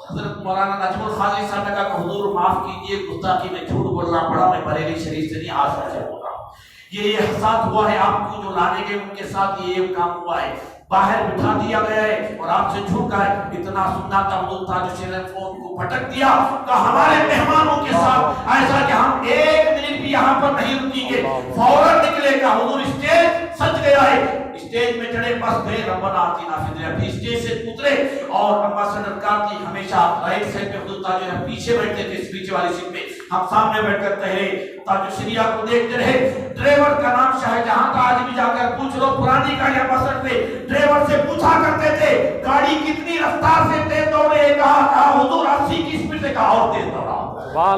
حضرت مولانا نجم القادری صاحب نے کہا کہ حضور معاف کیجئے، گستاخی میں جھوٹ بولنا پڑا، میں بریلی شریف سے نہیں آسا سے بول رہا ہوں، یہ احساس ہوا ہے آپ کو جو لانے گئے ان کے ساتھ یہ کام ہوا ہے، باہر بٹھا دیا گیا ہے اور آپ سے جھوٹ کہا ہے، اتنا سننا تھا حضور تاج الشریعہ نے فون کو پھٹک دیا کہ ہمارے مہمانوں کے ساتھ ایسا کہ ہم ایک منٹ بھی یہاں پر نہیں رکیں گے، فوراً نکلے گا، حضور اسٹیج سج گیا ہے، اسٹیج میں چڑھے، بس گئے، ربنا آتینا فی الدنیا، پھر اسٹیج سے اترے اور امباسڈر کار کی ہمیشہ رائٹ سائڈ پہ حضور تاج الشریعہ پیچھے بیٹھتے تھے، پیچھے والی سیٹ پہ، ہم سامنے بیٹھ کر ٹہرے، تاج الشریعہ کو دیکھتے رہے، ڈرائیور کا نام شاہجہاں تھا، آج بھی جا کر پوچھ لو، پرانی گاڑی امباسڈر پہ ڈرائیور سے پوچھا کرتے تھے گاڑی کتنی رفتار سے تیز دوڑے، کہا حضور 80 کی سپیڈ سے، کہا اور تیز دوڑا،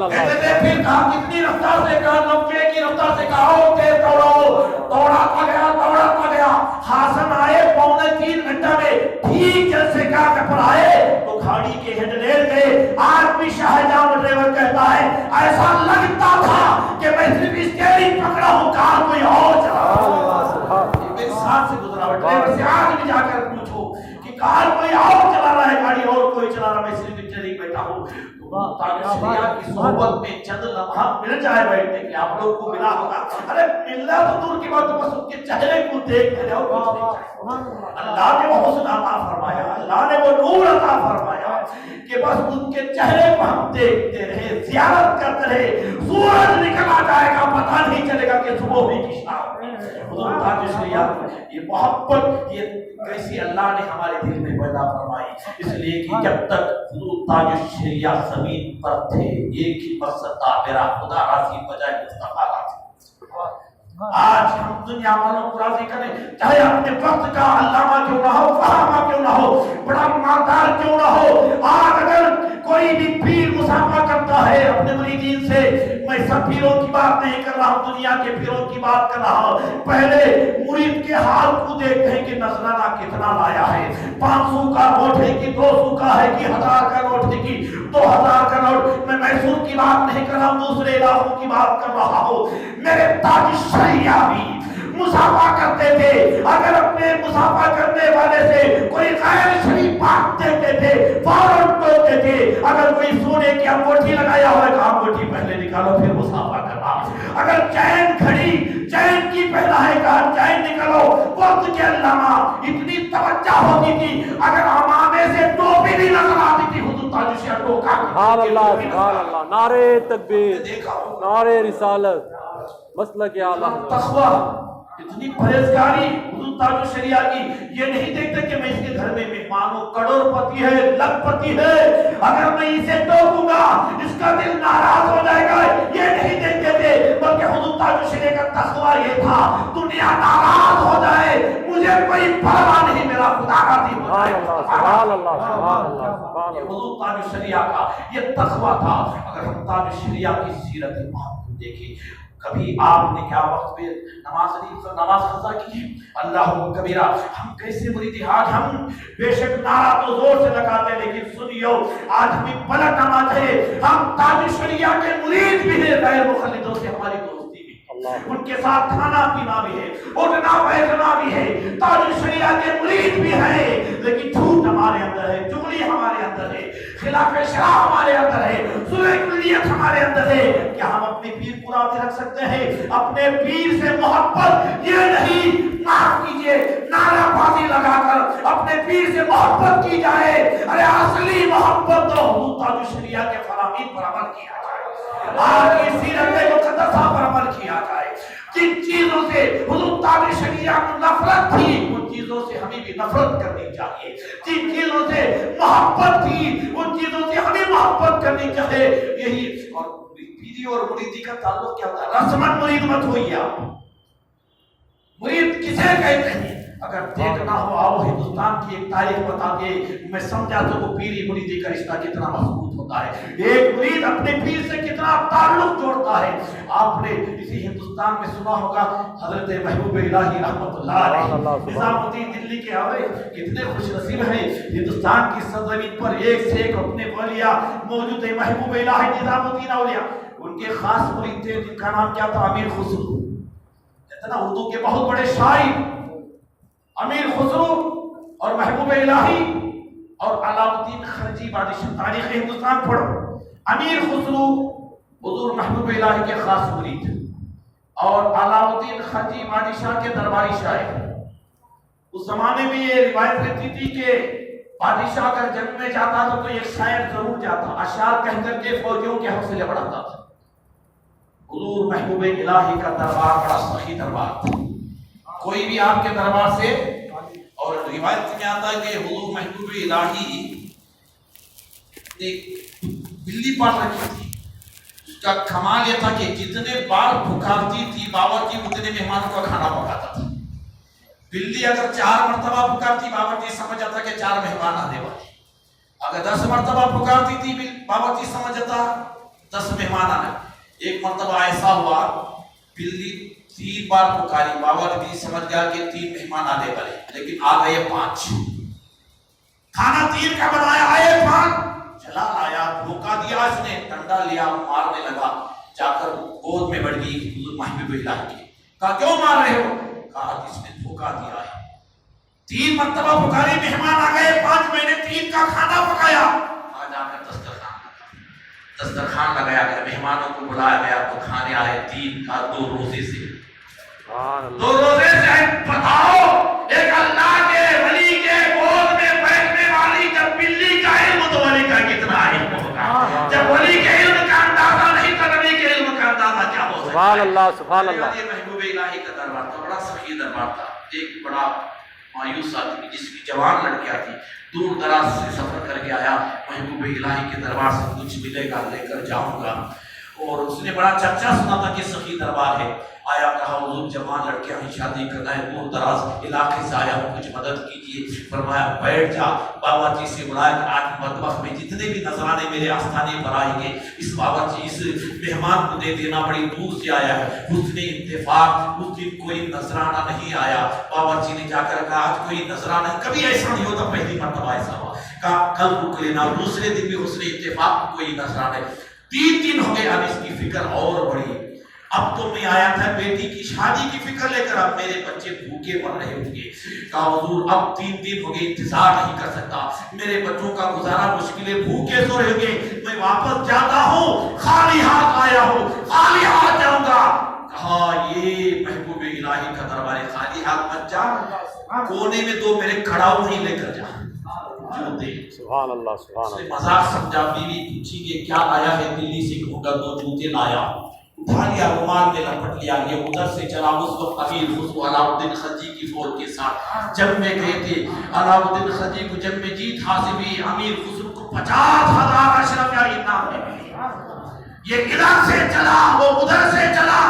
کہتے تھے پھر کہا کتنی رفتار سے، کہا 90 کی رفتار سے، کہا اور تیز دوڑاؤ، دوڑاتا گیا، حسن آئے 2.25 گھنٹہ میں، ٹھیک جیسے کہا پر آئے تو گاڑی کے ہیڈ ریل گئے، آج بھی شاہجہاں ڈرائیور کہتا ہے ایسا لگتا تھا کہ میں صرف اسٹیئرنگ پکڑا ہوں، کار کوئی اور چلا رہا ہے، میرے ساتھ سے گزرا ہوا ڈرائیور سے آج بھی جا کر پوچھو کہ کار کوئی اور چلا رہا ہے، گاڑی اور کوئی چلا رہا ہے، میں صرف اسٹیئرنگ بیٹھا ہوں۔ تاج الشریعہ کی صحبت میں چند لمحات مل جائے بیٹھنے کے، آپ لوگ کو ملا ہوگا، ارے ملنا تو دور کی بات، بس ان کے چہرے کو دیکھ رہے ہو، کچھ نہیں چاہیے، اللہ نے وہ حسن عطا فرمایا، اللہ نے وہ نور عطا فرمایا کہ بس ان کے چہرے کو ہم دیکھتے رہے، زیارت کرتے رہے، سورج نکل آ جائے گا پتہ نہیں چلے گا کہ صبح ہوئی کی شام، حضور تاج الشریعہ یہ محبت یہ کیسی اللہ نے ہمارے دل میں پیدا فرمائی، اس لیے کہ جب تک حضور تاج الشریعہ زمین پر تھے ایک ہی مقصد تھا، میرا خدا راضی بجائے مصطفیٰ راضی۔ آج ہم دنیا والوں کو راضی کریں، چاہے اپنے وقت کا علامہ کیوں نہ ہو، فہامہ کیوں نہ ہو، بڑا مالدار کیوں نہ ہو، آج اگر کوئی بھی پیر مسافہ کرتا ہے اپنے مریدین سے، میں سب پیروں کی بات نہیں کر رہا ہوں، دنیا کے پیروں کی بات کر رہا ہوں، پہلے مرید کے حال کو دیکھتے ہیں کہ نذرانہ کتنا لایا ہے، 500 کا نوٹ ہے کہ 200 کا ہے کہ 1000 کا نوٹ ہے کہ 2000 کا نوٹ، میں میسور کی بات نہیں کر رہا ہوں، دوسرے علاقوں کی بات کر رہا ہوں، میرے تاج الشریعہ بھی مسافہ کرتے تھے، اگر اپنے مسافہ کرنے والے سے کوئی غیر شریف بات دیتے تھے فوراً ٹوکتے تھے، اگر کوئی سونے کی انگوٹھی لگایا ہوا ہے تو انگوٹھی پہلے نکالو پھر مسافہ کرنا، اگر چین کھڑی چین کی پہلا ہے کہا چین نکالو، وقت کے علامہ اتنی توجہ ہوتی تھی، اگر امامے سے ٹوپی نہیں نظر آتی تھی حضور تاج الشریعہ ٹوکا، سبحان اللہ سبحان اللہ، نعرہ تکبیر، نعرہ رسالت، مسلک اعلیٰ، تقویٰ، اتنی پرہیزگاری حضور تاج الشریعہ کی، یہ نہیں دیکھتے کہ میں اس کے گھر میں مہمانوں کروڑ پتی ہے، لکھ پتی ہے، اگر میں اسے ٹوکوں گا اس کا دل ناراض ہو جائے گا، یہ نہیں دیکھتے تھے، بلکہ حضور حضور تاج الشریعہ کا تقویٰ یہ تھا دنیا ناراض ہو جائے مجھے کوئی پرواہ نہیں میرا خدا راضی ہو جائے. سبحان اللہ سبحان اللہ سبحان یہ اللہ. حضور تاج الشریعہ کا یہ تقویٰ تھا. اگر ہم تاج الشریعہ کی سیرت محمد کو دیکھیں کبھی آپ نے کیا وقت پہ نماز قضا کی ہے؟ اللہ کبیرہ. ہم کیسے مرید ہیں آج؟ ہم بے شک نعرہ تو زور سے لگاتے ہیں لیکن سنیو آج ہمیں پلٹنا چاہیے. ہم تاج الشریعہ کے مرید بھی ہیں, غیر مخلدوں سے ہماری دوستی بھی, ان کے ساتھ کھانا پینا بھی ہے, اٹھنا بیٹھنا بھی ہے. تاج الشریعہ کے مرید بھی ہیں لیکن جھوٹ ہمارے اندر ہے, چغلی ہمارے اندر ہے, خلاف شرع ہمارے اندر ہے, صلح کلیت ہمارے اندر ہے. کیا ہم اپنے پیر کو راضی رکھ سکتے ہیں؟ اپنے پیر سے محبت یہ نہیں, معاف کیجئے, نعرہ بازی لگا کر اپنے پیر سے محبت کی جائے. ارے اصلی محبت تو حضور تاج الشریعہ کے فرامین پر عمل کیا جائے, آپ کی سیرت مقدسہ پر عمل کیا جائے. جن چیزوں سے حضور تاج الشریعہ کو نفرت تھی ان چیزوں سے ہمیں بھی نفرت کرنی چاہیے. جن چیزوں سے محبت تھی ان چیزوں سے ہمیں محبت کرنی چاہیے. یہی اور پیری اور مریدی کا تعلق کیا ہوتا ہے؟ رسمن مرید مت ہوئیے آپ. مرید کسے کہتے ہیں؟ اگر دیکھنا ہو آؤ ہندوستان کی ایک تاریخ بتا کے میں سمجھا تو وہ پیری مریدی کا رشتہ کتنا مضبوط ہوتا ہے. ایک مرید اپنے پیر سے کتنا تعلق جوڑتا ہے. آپ نے اسی ہندوستان میں سنا ہوگا حضرت محبوب الہی رحمت اللہ علیہ نظام الدین دلی کے آوے کتنے خوش نصیب ہیں. ہندوستان کی سرزمین پر ایک سے ایک اپنے اولیاء موجود ہیں. محبوب الہی نظام الدین اولیاء ان کے خاص مرید تھے جن کا نام کیا تھا؟ امیر خسرو. اتنا اردو کے بہت بڑے شاعر امیر خسرو اور محبوب الہی اور علاؤالدین خلجی بادشاہ. تاریخ ہندوستان پڑھو. امیر خسرو حضور محبوب الہی کے خاص مرید اور علاؤالدین خلجی بادشاہ کے درباری شاعر. اس زمانے میں یہ روایت رہتی تھی کہ بادشاہ اگر جنگ میں جاتا تھا تو ایک شاعر ضرور جاتا, اشعار کہہ کر کے فوجیوں کے حوصلے بڑھاتا تھا. حضور محبوب الہی کا دربار بڑا سخی دربار تھا. کوئی بھی آپ کے دربار سے, اور روایت میں آتا ہے کہ حضور محبوب الہی نے بلی پال رکھی تھی. اس کا کمال یہ تھا کہ جتنے بار پکارتی تھی باورچی اتنے مہمانوں کا کھانا پکاتا تھا. بلی اگر 4 مرتبہ پکارتی باورچی سمجھ جاتا کہ 4 مہمان آنے والے. اگر 10 مرتبہ پکارتی تھی باورچی سمجھ جاتا 10 مہمان آنے. ایک مرتبہ ایسا ہوا بلی 3 بار پکاری, باورچی سمجھ گیا کہ 3 مہمان آنے والے, لیکن آ گئے 5. کھانا 3 کا بنایا, آئے 5. چلا آیا, دھوکا دیا اس نے, ڈنڈا لیا, مارنے لگا. جا کر گود میں بڑھ گئی حضور محبوب الہی کی. کہا کیوں مار رہے ہو؟ کہا جس نے دھوکا دیا ہے. 3 مرتبہ پکاری, مہمان آ گئے 5, میں نے 3 کا کھانا پکایا. آ جا کر دسترخوان لگایا گیا, مہمانوں کو بلایا گیا تو کھانے آئے 3 کا 2 روزے سے. 2 روزے سے بتاؤ ایک اللہ کے ولی کے گود میں بیٹھنے والی جب بلی کا علم تو ولی کا کتنا علم ہوگا. جب ولی کے علم کا اندازہ نہیں تو نبی کے علم کا اندازہ کیا ہو سکتا ہے؟ سبحان اللہ سبحان اللہ. یہ محبوب الہی کا دربار تھا, بڑا سخی دربار تھا. ایک بڑا مایوس آدمی جس کی جوان لڑکیاں تھی, دور دراز سے سفر کر کے آیا, محبوب الہی کے دربار سے کچھ ملے گا لے کر جاؤں گا. اور اس نے بڑا چرچا سنا تھا کہ سخی دربار ہے. آیا, کہا حضور جوان لڑکیاں ہی شادی کرنا ہے, دور دراز علاقے سے آیا ہوں, کچھ مدد کیجیے. فرمایا بیٹھ جا. باورچی سے بلایا کہ آج مطبخ میں جتنے بھی نذرانے میرے آستانے پر آئیں گے اس باورچی اس مہمان کو دے دینا, بڑی دور سے آیا ہے. حسن اتفاق اس دن کوئی نذرانہ نہیں آیا. باورچی نے جا کر کہا آج کوئی نذرانہ نہیں, کبھی ایسا نہیں ہوتا, پہلی مرتبہ ایسا ہوا. کہا کل رک لینا. دوسرے دن بھی حسن اتفاق کوئی نذرانہ نہیں. 3 دن ہو گئے. اب اس کی فکر اور بڑی. اب تو میں آیا تھا بیٹی کی شادی کی فکر لے کر, اب میرے بچے بھوکے مر رہے ہوں گے. کہا حضور اب 3 دن ہو گئے, انتظار نہیں کر سکتا, میرے بچوں کا گزارا مشکل ہے, بھوکے سو رہے گے, میں واپس جاتا ہوں, خالی ہاتھ آیا ہوں, خالی ہاتھ جاؤں گا. کہا یہ محبوب الہی کا دربار ہے, خالی ہاتھ مت جا, کونے میں 2 میرے کھڑاؤ ہی لے کر جا. سبحان اللہ سبحان اللہ. مذاق سمجھا. بیوی پوچھی کہ کیا لایا ہے؟ دلی سے کہوں گا 2 جوتے لایا. اٹھا لیا, رومال میں لپٹ لیا. یہ ادھر سے چلا. اس وقت امیر خسرو علاؤالدین خلجی کی فوج کے ساتھ جنگ میں گئے تھے. علاؤالدین خلجی کو جنگ میں جیت حاصل ہوئی. امیر خسرو کو 50,000 اشرفیہ انعام ملے. یہ ادھر سے چلا, وہ ادھر سے چلا,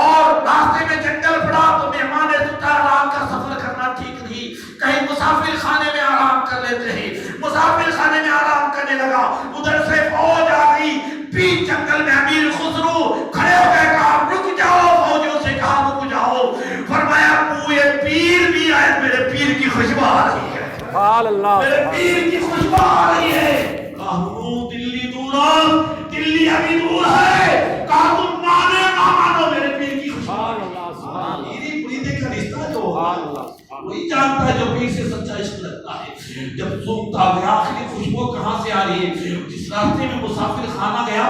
اور راستے میں جنگل پڑا تو مہمان ستارہ رات کا سفر کرنا ٹھیک نہیں، کہیں مسافر خانے میں آرام کر لیتے ہیں، مسافر خانے میں آرام کرنے لگا، ادھر سے فوج آ گئی، بیچ جنگل میں امیر خسرو کھڑے ہو گئے، کہا رک جاؤ، فوجیوں سے کہا رک جاؤ، فرمایا بوئے پیر بھی آئے، میرے پیر کی خوشبو آ رہی ہے، سبحان اللہ، میرے پیر کی خوشبو آ رہی ہے، کہا دلی دور، دلی ابھی دور ہے، کہا تم مانے نہ مانو، میرے پیر کی خوشبو آ رہی ہے، میری مریدے کا رشتہ جو ہوگا وہی جانتا ہے جو پیر سے سچا عشق لگتا ہے، جب سنتا ہے آخری خوشبو کہاں سے آ رہی ہے، جس راستے میں مسافر خانہ گیا،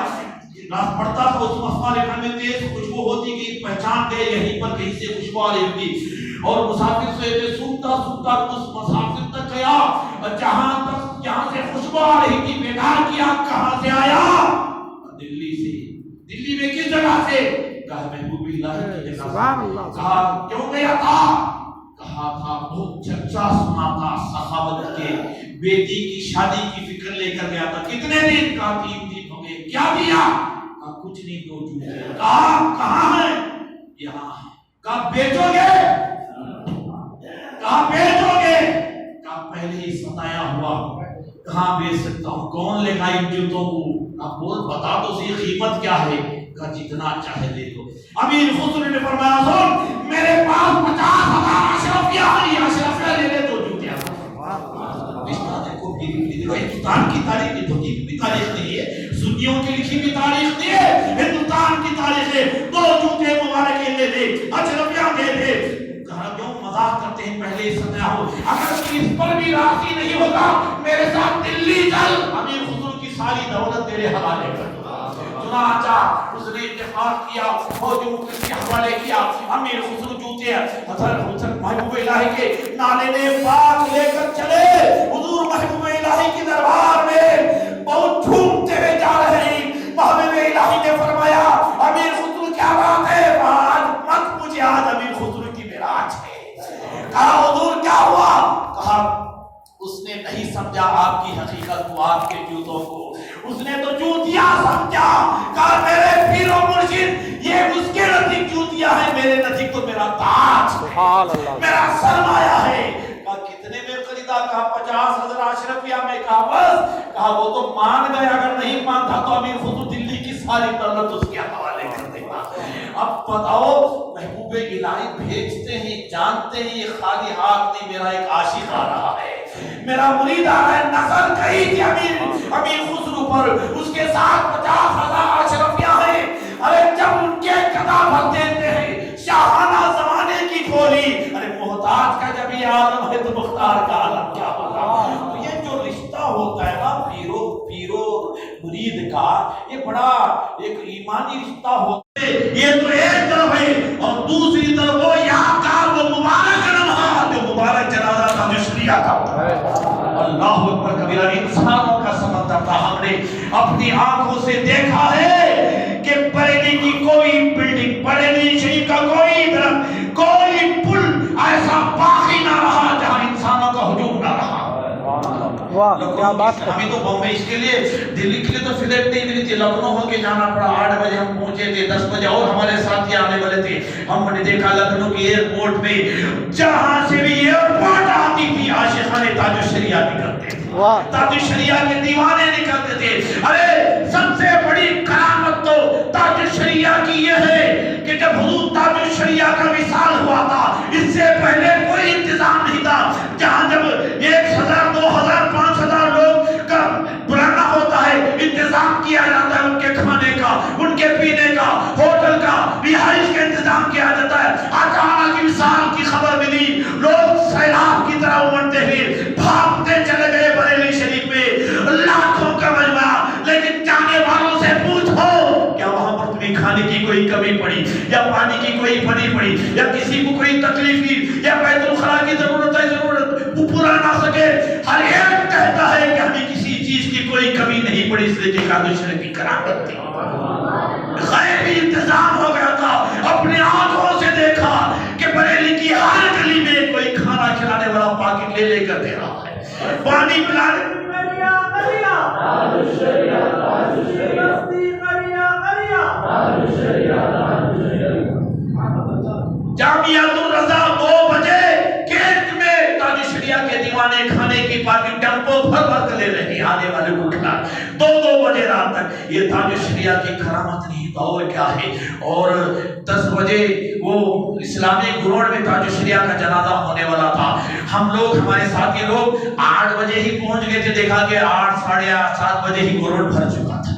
راست پڑتا تھا اس مسافر خانے میں تیز خوشبو ہوتی کہ پہچان گئے یہیں پر کہیں سے خوشبو آ رہی ہوگی، اور مسافر سے سنتا سنتا اس مسافر تک گیا، جہاں سے خوشبو آ رہی تھی، بیدار کیا کہاں سے آیا، دلی سے، دلی میں کس جگہ سے، کہا محبوب الہی کی جگہ سے، کہا کیوں گیا تھا، کہا تھا بہت چرچا سنا تھا سخاوت کے، بیٹی کی شادی کی فکر لے کر گیا تھا، کتنے دن، کہا 3 دن ہو گئے، کیا دیا، کہا کچھ نہیں، 2 جوتے، کہا کہاں ہے، یہاں ہے، کہا بیچو گے، کہا بیچو گے، کہا پہلے ہی ستایا ہوا، کہاں بیچ سکتا ہوں، کون لے گا ان جوتوں کو، کہا بول بتا تو صحیح قیمت کیا ہے، کہا جتنا چاہے دے دو، امیر خسرو نے فرمایا سن میرے پاس 50,000 اشرفیہ ہے، اشرفیہ لے لے 2 جوتے، رشتہ دیکھو ہندوستان کی تاریخ کی تاریخ نہیں ہے، سنیوں کی لکھی بھی تاریخ نہیں ہے، ہندوستان کی تاریخ ہے، 2 جوتے مبارک لے لے، اشرفیہ دے دے، کہا کیوں مذاق کرتے ہیں، پہلے ہی سمجھا ہو، اگر تو اس پر بھی راضی نہیں ہوگا میرے ساتھ دلی چل، امیر خسرو کی ساری دولت تیرے حوالے کر، چنانچہ اس نے اتفاق کیا، فوجوں کے حوالے کیا، امیر خسرو جوتے حضرت محبوب الہی کے نالے پاک لے کر چلے، حضور محبوب الہی کے دربار میں بہت جھومتے ہوئے جا رہے ہیں، محبوب الہی نے فرمایا امیر خسرو کیا بات ہے، آج مت مجھے، آج امیر خسرو کی معراج ہے، کہا حضور کیا ہوا، کہا اس نے نہیں سمجھا آپ کی حقیقت کو، آپ کے جوتوں کو، اس نے تو جوتیاں سمجھا، کہا میرے پیر و مرشد یہ اس کے نزدیک جوتیاں ہیں، میرے نزدیک تو میرا تاج ہے، میرا سرمایہ ہے، کہا کتنے میں خریدا، کہا 50,000 اشرفیہ میں، کہا بس، کہا وہ تو مان گیا، اگر نہیں مانتا تو امیر خسرو دلی کی ساری دولت اس کے حوالے کر دے گا، اب بتاؤ محبوب الہی بھیجتے ہیں، جانتے ہیں یہ خالی ہاتھ نہیں، میرا ایک عاشق آ رہا ہے، میرا مرید آ رہا ہے، نظر کہی تھی امیر خسرو پر، اس کے ساتھ 50,000 اشرفیہ ہیں، ارے جب ان کے قدافت دیتے ہیں، شاہانہ زمانے کی کھولی، ارے محتاج کا جب یہ عالم ہے تو مختار کا عالم کیا ہوگا، تو یہ جو رشتہ ہوتا ہے نا پیرو مرید کا، یہ بڑا ایک ایمانی رشتہ ہوتا ہے، یہ تو ایک طرف ہے، اور دوسری طرف وہ یادگار، وہ مبارک لمحہ جو مبارک جنازہ تھا جو شریعہ کا، اللہ اکبر کبیرہ، انسانوں کا سمندر تھا، ہم نے اپنی آنکھوں سے دیکھا ہے کہ بریلی کی کوئی بلڈنگ، بریلی شریف کا کوئی درخت، کوئی پل ایسا باقی نہ رہا جہاں انسانوں کا ہجوم نہ رہا، کیا بات ہے، ہمیں تو بمبئی اس کے لیے، دلی کے لیے تو فلیٹ نہیں ملی تھی، لکھنؤ ہو کے جانا پڑا، 8 بجے ہم پہنچے تھے، 10 بجے اور ہمارے ساتھی آنے والے تھے، ہم نے دیکھا لکھنؤ کی ایئرپورٹ میں جہاں سے بھی ایئرپورٹ آتی تھی عاشقان تاج الشریعہ نکلتے تھے، تاج الشریعہ کے دیوانے نکلتے تھے، ارے سب سے بڑی کرامت تو تاج الشریعہ کی یہ ہے کہ جب حضور تاج الشریعہ کا وصال ہوا تھا، اس سے پہلے کوئی انتظام نہیں تھا، جہاں جب 1,000 2,000 5,000 لوگ کا بلانا ہوتا ہے، انتظام کیا جاتا ہے ان کے کھانے کا، ان کے پینے کا، ہوٹل کا، رہائش کا انتظام کیا جاتا ہے، اچانک وصال کی خبر ملی، لوگ سیلاب کی طرح امڑتے ہوئے بھاگتے چلے گئے بریلی شریف میں، لاکھوں کا مجمع، لیکن جانے والوں سے پوچھو کیا وہاں پر تمہیں کھانے کی کوئی کمی پڑی، یا پانی کی کوئی کمی پڑی، یا کسی کو کوئی تکلیف کی، یا بیت الخلا کی ضرورت ہے، ضرورت وہ پورا نہ سکے، ہر ایک کہتا ہے کہ ہمیں کسی چیز کی کوئی کمی نہیں پڑی، اس لیے کہ تاج الشریعہ کی کرامت تھی، غیبی انتظام ہو گیا تھا، اپنی آنکھوں سے دیکھا کہ بریلی کی ہر گلی میں کوئی کھانا کھلانے والا پاکٹ لے کر دے رہا ہے، پانی پلانے، یہ تاج شریعہ کی کرامت نہیں تو اور کیا ہے۔ اور 10 بجے وہ اسلامی گراؤنڈ میں تاج شریعہ کا جنازہ ہونے والا تھا۔ ہم لوگ ہمارے ساتھی لوگ 8 بجے ہی پہنچ گئے تھے، دیکھا کہ 8 ساڑھے 8 7 بجے ہی گراؤنڈ بھر چکا تھا۔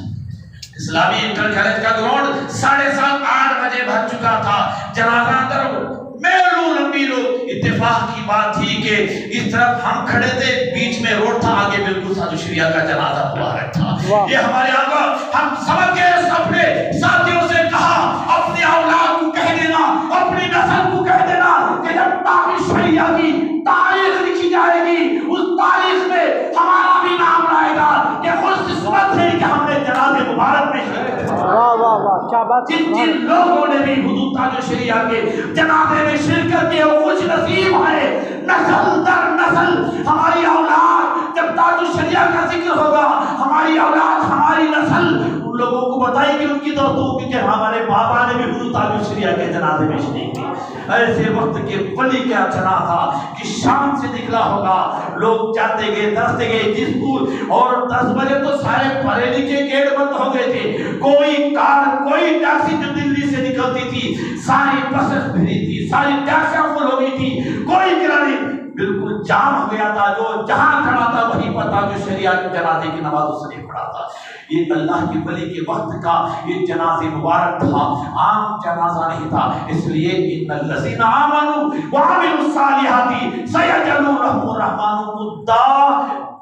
اسلامی انٹر کالج کا گراؤنڈ 7:30 8 بجے بھر چکا تھا۔ جنازہ اندر میلوں لمبی لوگ، اتفاق کی بات تھی کہ اس طرف ہم کھڑے تھے، بیچ میں روڈ تھا، آگے بالکل تاج شریعہ کا جنازہ ہوا تھا۔ یہ ہمارے آقا، ہم سمجھ گئے، اپنے ساتھیوں سے کہا اپنی اولاد کو کہہ دینا، اپنی نسل کو کہہ دینا کہ جب تاج شریعہ کی تاریخ لکھی جائے گی اس تاریخ میں ہمارا بھی نام آئے گا کہ خوش قسمت ہے کہ ہم نے جنازے مبارک میں شرکت کی۔ واہ واہ واہ کیا بات ہے۔ جن لوگوں نے بھی حضور تاج شریعہ کے جنازے میں شرکت کی وہ خوش نصیب ہے۔ نسل در نسل ہماری اولاد، جب تاج شریعہ کا ذکر ہوگا ہماری اولاد ہماری نسل ان لوگوں کو بتائے گی ان کی دوستوں کی کہ ہمارے بابا نے بھی حضور تاج شریعہ کے جنازے میں شرکت کی۔ ایسے وقت کے ولی کا جنازہ کہ شام سے نکلا ہوگا، لوگ جاتے گئے دستے گئے جس پور، اور 10 بجے تو سارے پڑھے لکھے گیٹ بند ہو گئے تھے، کوئی کار کوئی ٹیکسی جو دلی سے نکلتی تھی ساری بسیں بھری تھی، ساری ٹیکسیاں فل ہو گئی تھی، کوئی کرا نہیں، بالکل جام ہو گیا تھا۔ جو جہاں کھڑا تھا وہیں پر تاج شریعہ کے جنازے کی نماز اس نے پڑھا تھا۔ یہ اللہ کے ولی کے وقت کا یہ جنازے مبارک تھا، عام جنازہ نہیں تھا۔ اس لیے ان الذین آمنوا وعملوا الصالحات سیجعل لهم الرحمن ودا،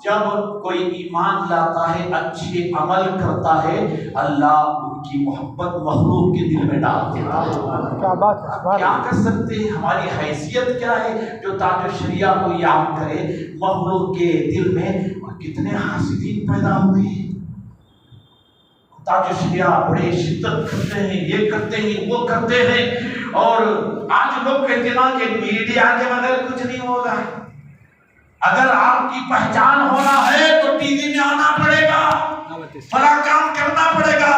جب کوئی ایمان لاتا ہے، اچھے عمل کرتا ہے، اللہ ان کی محبت مخلوق کے دل میں ڈال دیتا ہے۔ کیا بات ہے۔ کیا کر سکتے ہیں، ہماری حیثیت کیا ہے جو تاج شریعہ کو یاد کرے مخلوق کے دل میں۔ اور کتنے حاسدین پیدا ہوئے ہیں، تاج شریعہ بڑے شدت کرتے ہیں، یہ کرتے ہیں وہ کرتے ہیں، اور آج لوگ کہتے ہیں کہ میڈیا کے بغیر کچھ نہیں ہوگا۔ اگر آپ کی پہچان ہونا ہے تو ٹی وی میں آنا پڑے گا، بڑا کام کرنا پڑے گا۔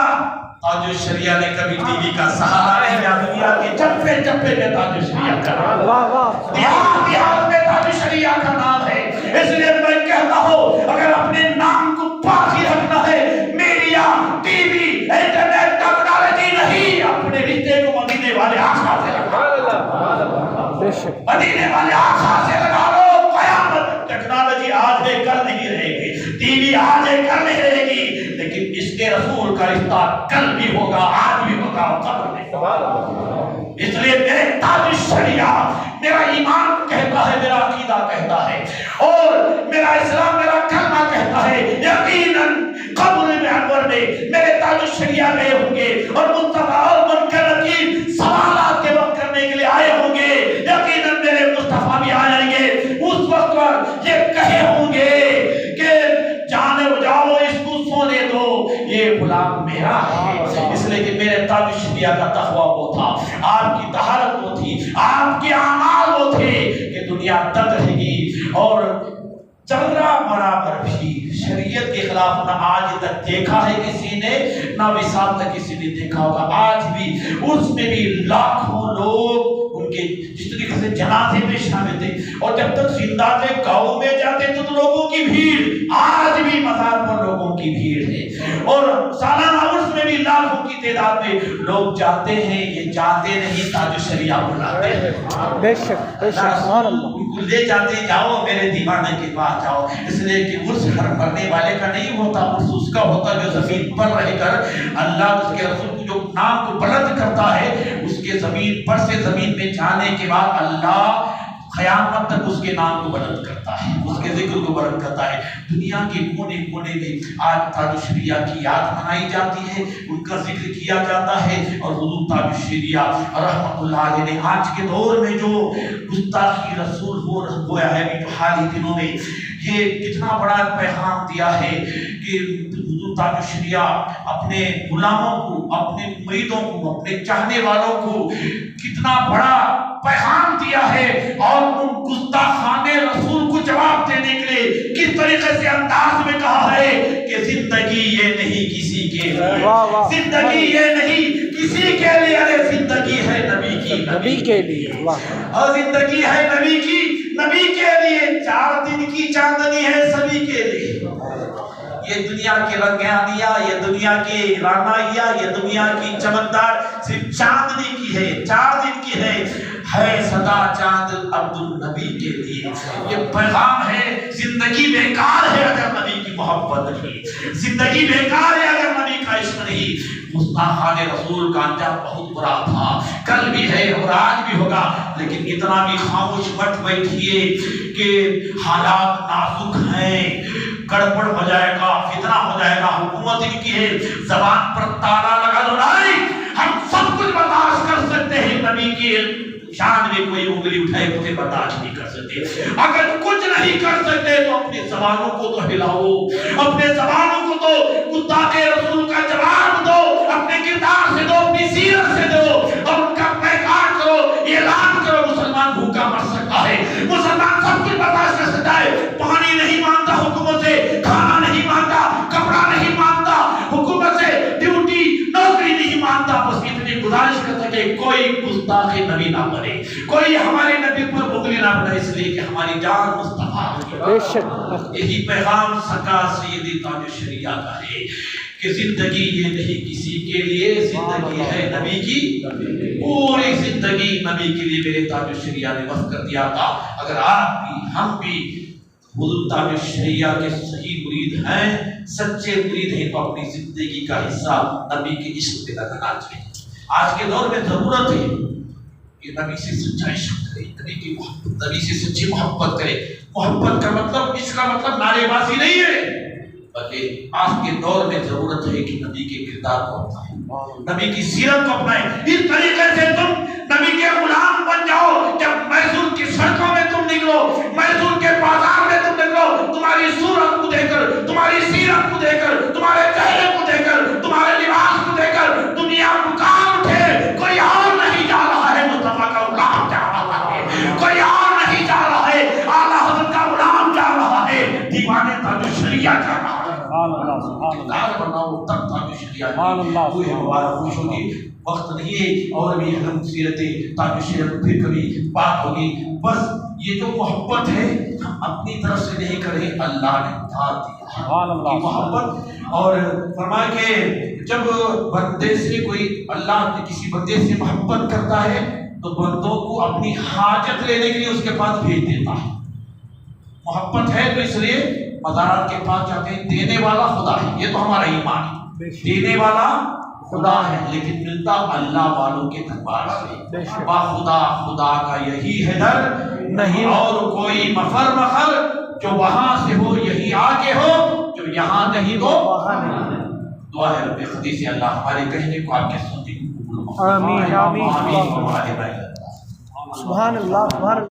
تاج شریعہ نے کبھی ٹی وی کا سہارا نہیں لیا، دنیا کے چپے چپے میں تاج شریعہ کا نام، دیہات دیہات میں تاج شریعہ کا نام ہے۔ اس لیے میں کہتا ہوں اگر اپنے نام کو باقی رکھنا ہے، media T V internet technology نہیں، اپنے رشتے کو مدینے والے آقا سے لگا لو، مدینے والے آقا سے لگا لو۔ قیامت ٹیکنالوجی آج ہے کل نہیں رہے گی، ٹی وی آج ہے کل نہیں رہے گی، لیکن اس کے رسول کا رشتہ کل بھی ہوگا، آج بھی ہوگا، قبر میں ہوگا۔ اس لیے میرے تاج شریعہ، میرا ایمان کہتا ہے، میرا عقیدہ کہتا ہے، اور میرا اسلام میرا کلمہ کہتا ہے، یقیناً قبر میں انور میں میرے تاج شریعہ گئے ہوں گے، اور مصطفیٰ اور منکر نکیر سوالات کے وقت کرنے کے لیے آئے ہوں گے، یقیناً میرے مصطفیٰ بھی آئیں گے، اس وقت پر یہ کہے ہوں گے کہ جانے جاؤ اس کو سونے دو، یہ غلام میرا ہے۔ اس لیے کہ میرے تاج شریعہ کا تقویٰ وہ تھا، آپ کی طہارت وہ تھی، آپ کے اعمال وہ تھے کہ دنیا تک رہے گی، اور ذرہ برابر بھی شریعت کے خلاف نہ آج تک دیکھا ہے کسی نے، نہ وصال تک کسی نے دیکھا ہوگا۔ آج بھی اس میں بھی لاکھوں لوگ ان کے جس طریقے سے جنازے میں شامل تھے، اور جب تک زندہ تھے گاؤں میں جاتے تو لوگوں کی بھیڑ، آج بھی مزار پر لوگوں کی بھیڑ ہے، اور سالانہ عرس میں بھی لاکھوں کی تعداد میں لوگ جاتے ہیں۔ یہ جاتے نہیں، تاج شریعہ بلاتے ہیں، بے شک بے شک، سبحان اللہ۔ لے جاتے جاؤ میرے دیوانے کے پاس جاؤ، اس لیے کہ عرس ہر مرنے والے کا نہیں ہوتا، عرس اس کا ہوتا جو زمین پر رہ کر اللہ اس کے رسول کو جو نام کو بلند کرتا ہے، اس کے زمین پر سے زمین میں جانے کے بعد اللہ قیامت تک اس کے نام کو بلند کرتا ہے، اس کے ذکر کو بلند کرتا ہے۔ دنیا کے کونے کونے میں آج تاج شریعہ کی یاد منائی جاتی ہے، ان کا ذکر کیا جاتا ہے، اور حضور تاج شریعہ رحمت اللہ علیہ نے آج کے دور میں جو گستاخی رسول ہوا ہے، جو حال ہی دنوں میں یہ کتنا بڑا پیغام دیا ہے کہ حضور تاج شریعہ اپنے غلاموں کو، اپنے مریدوں کو، اپنے چاہنے والوں کو کتنا بڑا پیغام دیا ہے، اور ان گستاخان رسول کو جواب دینے کے لیے کس طریقے سے انداز میں کہا ہے کہ زندگی یہ نہیں کسی کے لیے، زندگی یہ نہیں کسی کے لیے، ارے زندگی ہے نبی کی، نبی کے لیے، اور زندگی ہے نبی کی، نبی کے لیے، 4 دن کی چاندنی ہے سبھی کے لیے۔ یہ دنیا کے رنگینیاں، یہ دنیا کی رانائیاں، یہ دنیا کی چمکدار صرف چاندنی کی ہے، 4 دن کی ہے صدا چاند عبد النبی کے لیے۔ یہ پیغام ہے زندگی بیکار ہے اگر نبی کی محبت نہیں، زندگی بیکار ہے اگر نبی کا عشق نہیں۔ گستاخان رسول کا انجام بہت برا تھا، کل بھی ہے اور آج بھی ہوگا، لیکن اتنا بھی خاموش مت بیٹھیے کہ حالات نازک ہیں، گڑبڑ ہو جائے گا، فتنہ ہو جائے گا، حکومت ان کی ہے، زبان پر تالا لگا دو، نہیں ہم سب کچھ برداشت کر سکتے ہیں، نبی کی شان میں کوئی انگلی اٹھائے اسے برداشت نہیں کر سکتے۔ اگر کچھ نہیں کر سکتے تو اپنی زبانوں کو تو ہلاؤ، اپنے زبانوں کو تو گستاخ رسول کا جواب دو، اپنے کردار سے دو، اپنی سیرت سے دو، اور ان کا پیغام کرو، اعلان کرو۔ مسلمان بھوکا مر سکتا ہے، مسلمان سب کچھ برداشت کر سکتا ہے، پانی نہیں مانگتا حکومت سے، کھانا نہیں مانگتا، کپڑا نہیں مانگتا حکومت سے، ڈیوٹی نوکری نہیں مانگتا، بس اتنی گزارش کر سکے کوئی گستاخ نبی نہ بنے، کوئی ہمارے نبی پر بغلی نہ بنے، اس لیے کہ ہماری جان مصطفیٰ کی۔ یہی پیغام سرکار سیدی تاج الشریعہ کا ہے کہ زندگی یہ نہیں کسی کے لیے، زندگی ہے نبی کی، پوری زندگی نبی کے لیے میرے تاج الشریعہ نے وقف کر دیا تھا۔ اگر آپ بھی ہم بھی حضور تاج الشریعہ کے صحیح مرید ہیں، سچے مرید ہیں، تو اپنی زندگی کا حصہ نبی کے عشق پہ لگانا چاہیے۔ آج کے دور میں ضرورت ہے کہ نبی سے سچا عشق کرے، نبی کی محبت، نبی سے سچی محبت کرے۔ محبت کا مطلب، اس کا مطلب نعرے بازی نہیں ہے، بلکہ آج کے دور میں ضرورت ہے کہ نبی کے کردار کو اپنائیں، نبی کی سیرت کو اپنائیں۔ اس طریقے سے تم نبی کے غلام بن جاؤ۔ جب میسور کی سڑکوں میں تم نکلو، میسور کے بازار میں تم نکلو، تمہاری صورت کو دیکھ کر، تمہاری سیرت کو دیکھ کر، تمہارے چہرے کو دیکھ کر، تمہارے لباس کو دیکھ کر دنیا پکار اٹھے، کوئی اور نہیں جا رہا ہے، مصطفیٰ کا غلام جا رہا ہے، کوئی اور نہیں جا رہا ہے، اعلیٰ حضرت کا غلام جا رہا ہے، دیوانے تاج الشریعہ جا رہا ہے۔ کردار بناؤ تب تاج الشریعہ کی مبارک خوش ہوگی۔ وقت نہیں ہے اور بھی اہم سیرت تاج الشریعہ پھر کبھی بات ہوگی۔ بس یہ جو محبت ہے ہم اپنی طرف سے نہیں کریں، اللہ نے اتار دیا یہ محبت۔ اور فرمایا کہ جب بندے سے کوئی، اللہ کسی بندے سے محبت کرتا ہے تو بندوں کو اپنی حاجت لینے کے لیے اس کے پاس بھیج دیتا ہے۔ محبت ہے تو اس لیے مزارات کے پاس جاتے ہیں۔ دینے والا خدا ہے، یہ تو ہمارا ایمان ہے، دینے والا خدا ہے، لیکن ملتا اللہ والوں کے دربار سے۔ با خدا، خدا کا یہی ہے در، نہیں اور کوئی مفر مخر، جو وہاں سے ہو یہی آگے ہو، جو یہاں نہیں تو وہاں نہیں۔ دعا ہے رب خدی سے اللہ ہمارے کہنے کو آپ کے سننے کو قبول فرمائے۔ آمین آمین۔ سبحان اللہ۔